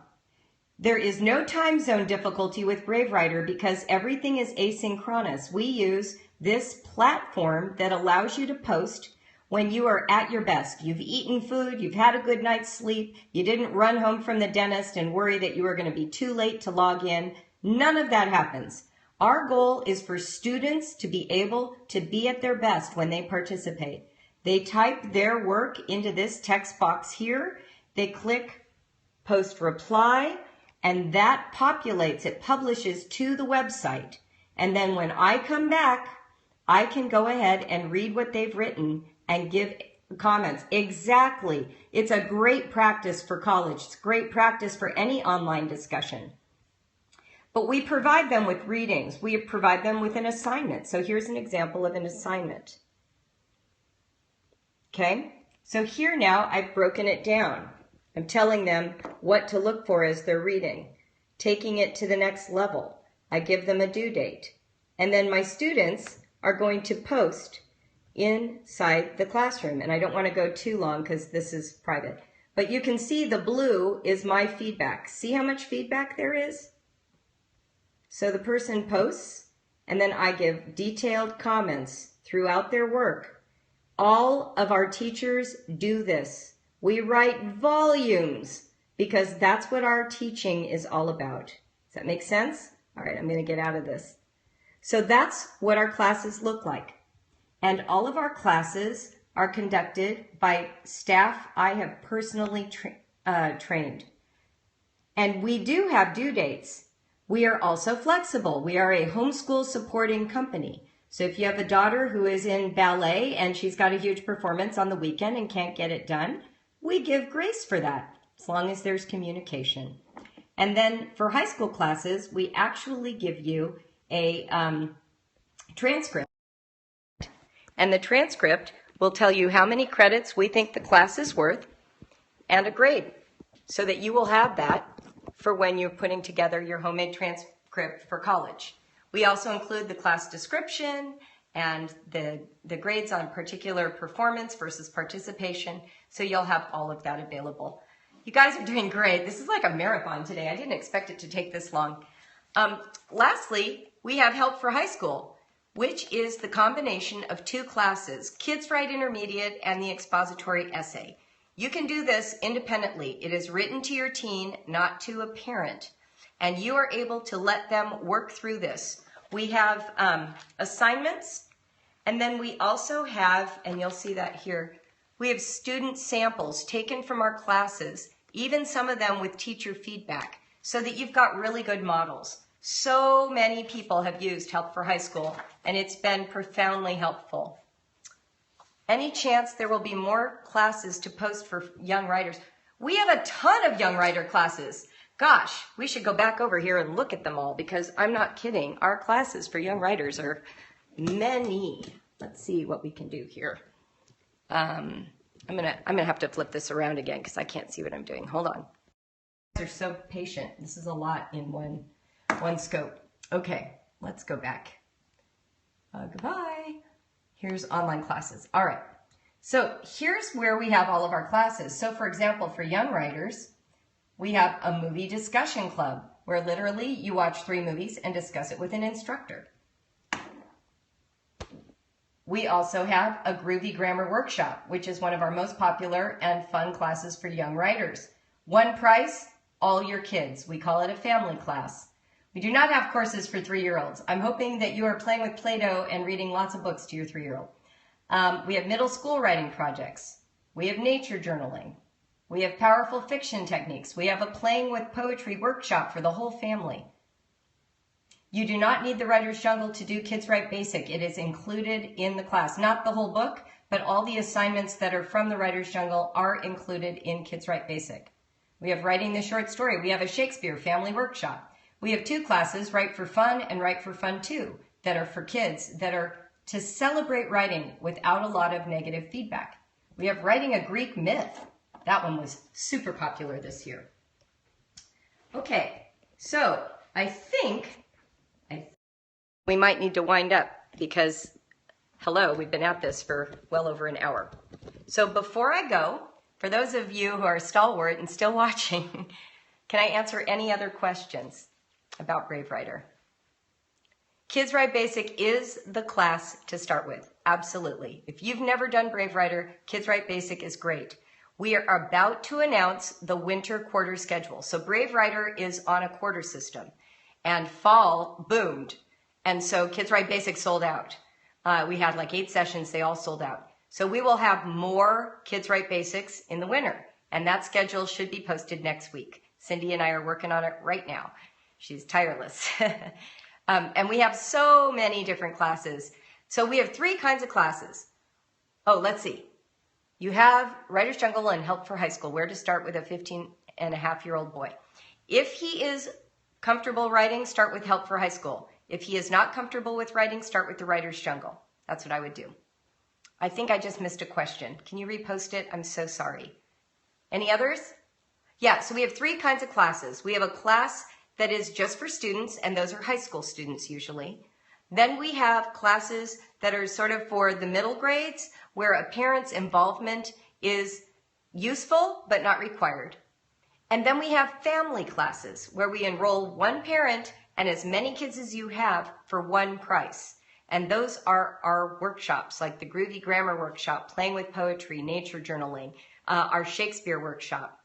S1: There is no time zone difficulty with BraveWriter because everything is asynchronous. We use this platform that allows you to post when you are at your best. You've eaten food, you've had a good night's sleep, you didn't run home from the dentist and worry that you were going to be too late to log in. None of that happens. Our goal is for students to be able to be at their best when they participate. They type their work into this text box here, they click post reply, and that populates, it publishes to the website. And then when I come back, I can go ahead and read what they've written and give comments. Exactly. It's a great practice for college. It's great practice for any online discussion. But we provide them with readings. We provide them with an assignment. So here's an example of an assignment. Okay? So here now I've broken it down. I'm telling them what to look for as they're reading, taking it to the next level. I give them a due date. And then my students are going to post inside the classroom. And I don't want to go too long because this is private. But you can see the blue is my feedback. See how much feedback there is? So the person posts, and then I give detailed comments throughout their work. All of our teachers do this. We write volumes because that's what our teaching is all about. Does that make sense? All right, I'm going to get out of this. So that's what our classes look like. And all of our classes are conducted by staff I have personally trained. And we do have due dates. We are also flexible. We are a homeschool supporting company. So if you have a daughter who is in ballet and she's got a huge performance on the weekend and can't get it done, we give grace for that, as long as there's communication. And then for high school classes, we actually give you a transcript. And the transcript will tell you how many credits we think the class is worth and a grade, so that you will have that for when you're putting together your homemade transcript for college. We also include the class description and the grades on particular performance versus participation, so you'll have all of that available. You guys are doing great. This is like a marathon today. I didn't expect it to take this long. Lastly, we have Help for High School, which is the combination of 2 classes, Kids Write Intermediate and the expository essay. You can do this independently. It is written to your teen, not to a parent. And you are able to let them work through this. We have assignments, and then we also have, and you'll see that here, we have student samples taken from our classes, even some of them with teacher feedback, so that you've got really good models. So many people have used Help for High School, and it's been profoundly helpful. Any chance there will be more classes to post for young writers? We have a ton of young writer classes. Gosh, we should go back over here and look at them all because I'm not kidding. Our classes for young writers are many. Let's see what we can do here. I'm gonna have to flip this around again because I can't see what I'm doing. Hold on. They're so patient. This is a lot in one scope. Okay, let's go back. Goodbye. Here's online classes. All right. So here's where we have all of our classes. So for example, for young writers, we have a movie discussion club where literally you watch 3 movies and discuss it with an instructor. We also have a groovy grammar workshop, which is one of our most popular and fun classes for young writers. One price, all your kids. We call it a family class. We do not have courses for 3-year-olds. I'm hoping that you are playing with Play-Doh and reading lots of books to your 3-year-old. We have middle school writing projects. We have nature journaling. We have powerful fiction techniques. We have a playing with poetry workshop for the whole family. You do not need the Writer's Jungle to do Kids Write Basic. It is included in the class. Not the whole book, but all the assignments that are from the Writer's Jungle are included in Kids Write Basic. We have writing the short story. We have a Shakespeare family workshop. We have 2 classes, Write for Fun and Write for Fun 2, that are for kids, that are to celebrate writing without a lot of negative feedback. We have Writing a Greek Myth. That one was super popular this year. Okay, so I think we might need to wind up because, hello, we've been at this for well over an hour. So before I go, for those of you who are stalwart and still watching, can I answer any other questions about BraveWriter? Kids Write Basic is the class to start with, absolutely. If you've never done BraveWriter, Kids Write Basic is great. We are about to announce the winter quarter schedule. So BraveWriter is on a quarter system and fall boomed. And so Kids Write Basic sold out. We had like 8 sessions, they all sold out. So we will have more Kids Write Basics in the winter, and that schedule should be posted next week. Cindy and I are working on it right now. She's tireless. And we have so many different classes. So we have 3 kinds of classes. Oh, let's see. You have Writer's Jungle and Help for High School, where to start with a 15-and-a-half-year-old boy. If he is comfortable writing, start with Help for High School. If he is not comfortable with writing, start with the Writer's Jungle. That's what I would do. I think I just missed a question. Can you repost it? I'm so sorry. Any others? Yeah, so we have 3 kinds of classes. We have a class that is just for students, and those are high school students usually. Then we have classes that are sort of for the middle grades, where a parent's involvement is useful but not required. And then we have family classes, where we enroll 1 parent and as many kids as you have for 1 price. And those are our workshops, like the Groovy Grammar Workshop, Playing with Poetry, Nature Journaling, our Shakespeare Workshop.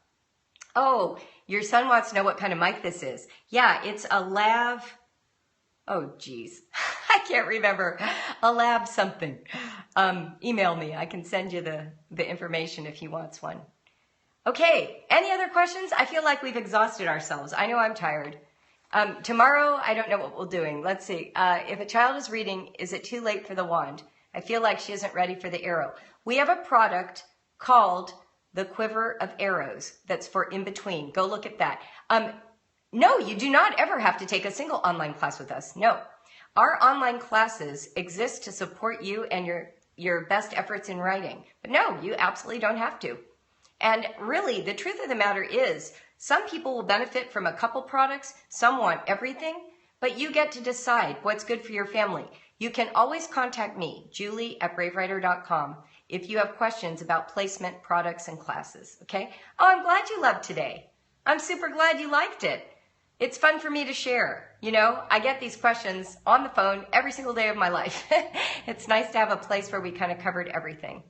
S1: Oh, your son wants to know what kind of mic this is. Yeah, it's a Lav, oh geez, I can't remember, a Lab something. Email me, I can send you the information if he wants one. Okay, any other questions? I feel like we've exhausted ourselves. I know I'm tired. Tomorrow, I don't know what we're doing. Let's see. If a child is reading, is it too late for the wand? I feel like she isn't ready for the arrow. We have a product called the Quiver of Arrows that's for in between. Go look at that. No, you do not ever have to take a single online class with us. No. Our online classes exist to support you and your best efforts in writing. But no, you absolutely don't have to. And really, the truth of the matter is, some people will benefit from a couple products, some want everything, but you get to decide what's good for your family. You can always contact me, Julie@BraveWriter.com, if you have questions about placement, products, and classes, okay? Oh, I'm glad you loved today. I'm super glad you liked it. It's fun for me to share. You know, I get these questions on the phone every single day of my life. It's nice to have a place where we kind of covered everything.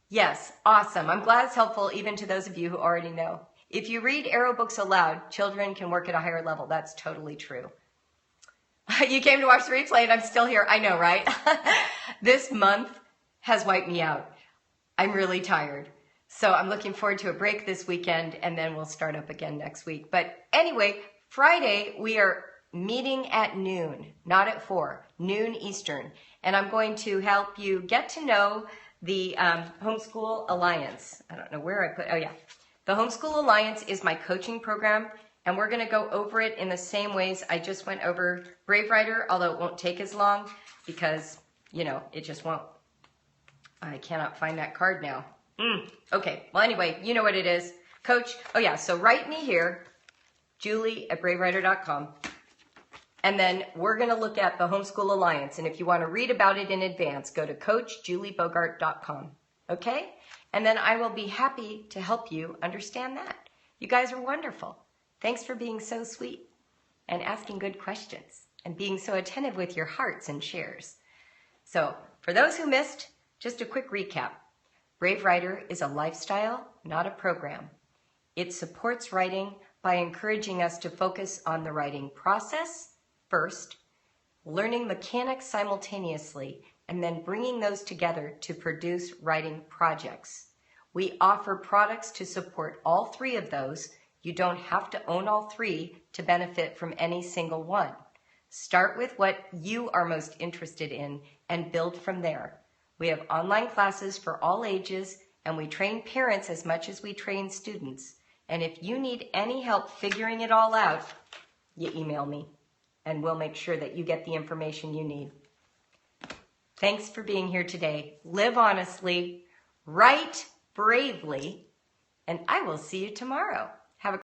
S1: Yes, awesome. I'm glad it's helpful even to those of you who already know. If you read arrow books aloud, children can work at a higher level. That's totally true. You came to watch the replay and I'm still here. I know, right? This month has wiped me out. I'm really tired. So I'm looking forward to a break this weekend and then we'll start up again next week. But anyway, Friday we are meeting at noon, not at 4, noon Eastern. And I'm going to help you get to know the Homeschool Alliance. I don't know where I put, oh yeah. The Homeschool Alliance is my coaching program, and we're going to go over it in the same ways I just went over BraveWriter, although it won't take as long because, you know, it just won't. I cannot find that card now. Okay, well anyway, you know what it is. Coach, oh yeah, so write me here, Julie@BraveWriter.com. And then we're going to look at the Homeschool Alliance. And if you want to read about it in advance, go to CoachJulieBogart.com. Okay? And then I will be happy to help you understand that. You guys are wonderful. Thanks for being so sweet and asking good questions and being so attentive with your hearts and shares. So for those who missed, just a quick recap. BraveWriter is a lifestyle, not a program. It supports writing by encouraging us to focus on the writing process first, learning mechanics simultaneously, and then bringing those together to produce writing projects. We offer products to support all three of those. You don't have to own all three to benefit from any single one. Start with what you are most interested in and build from there. We have online classes for all ages, and we train parents as much as we train students. And if you need any help figuring it all out, you email me, and we'll make sure that you get the information you need. Thanks for being here today. Live honestly, write bravely, and I will see you tomorrow. Have a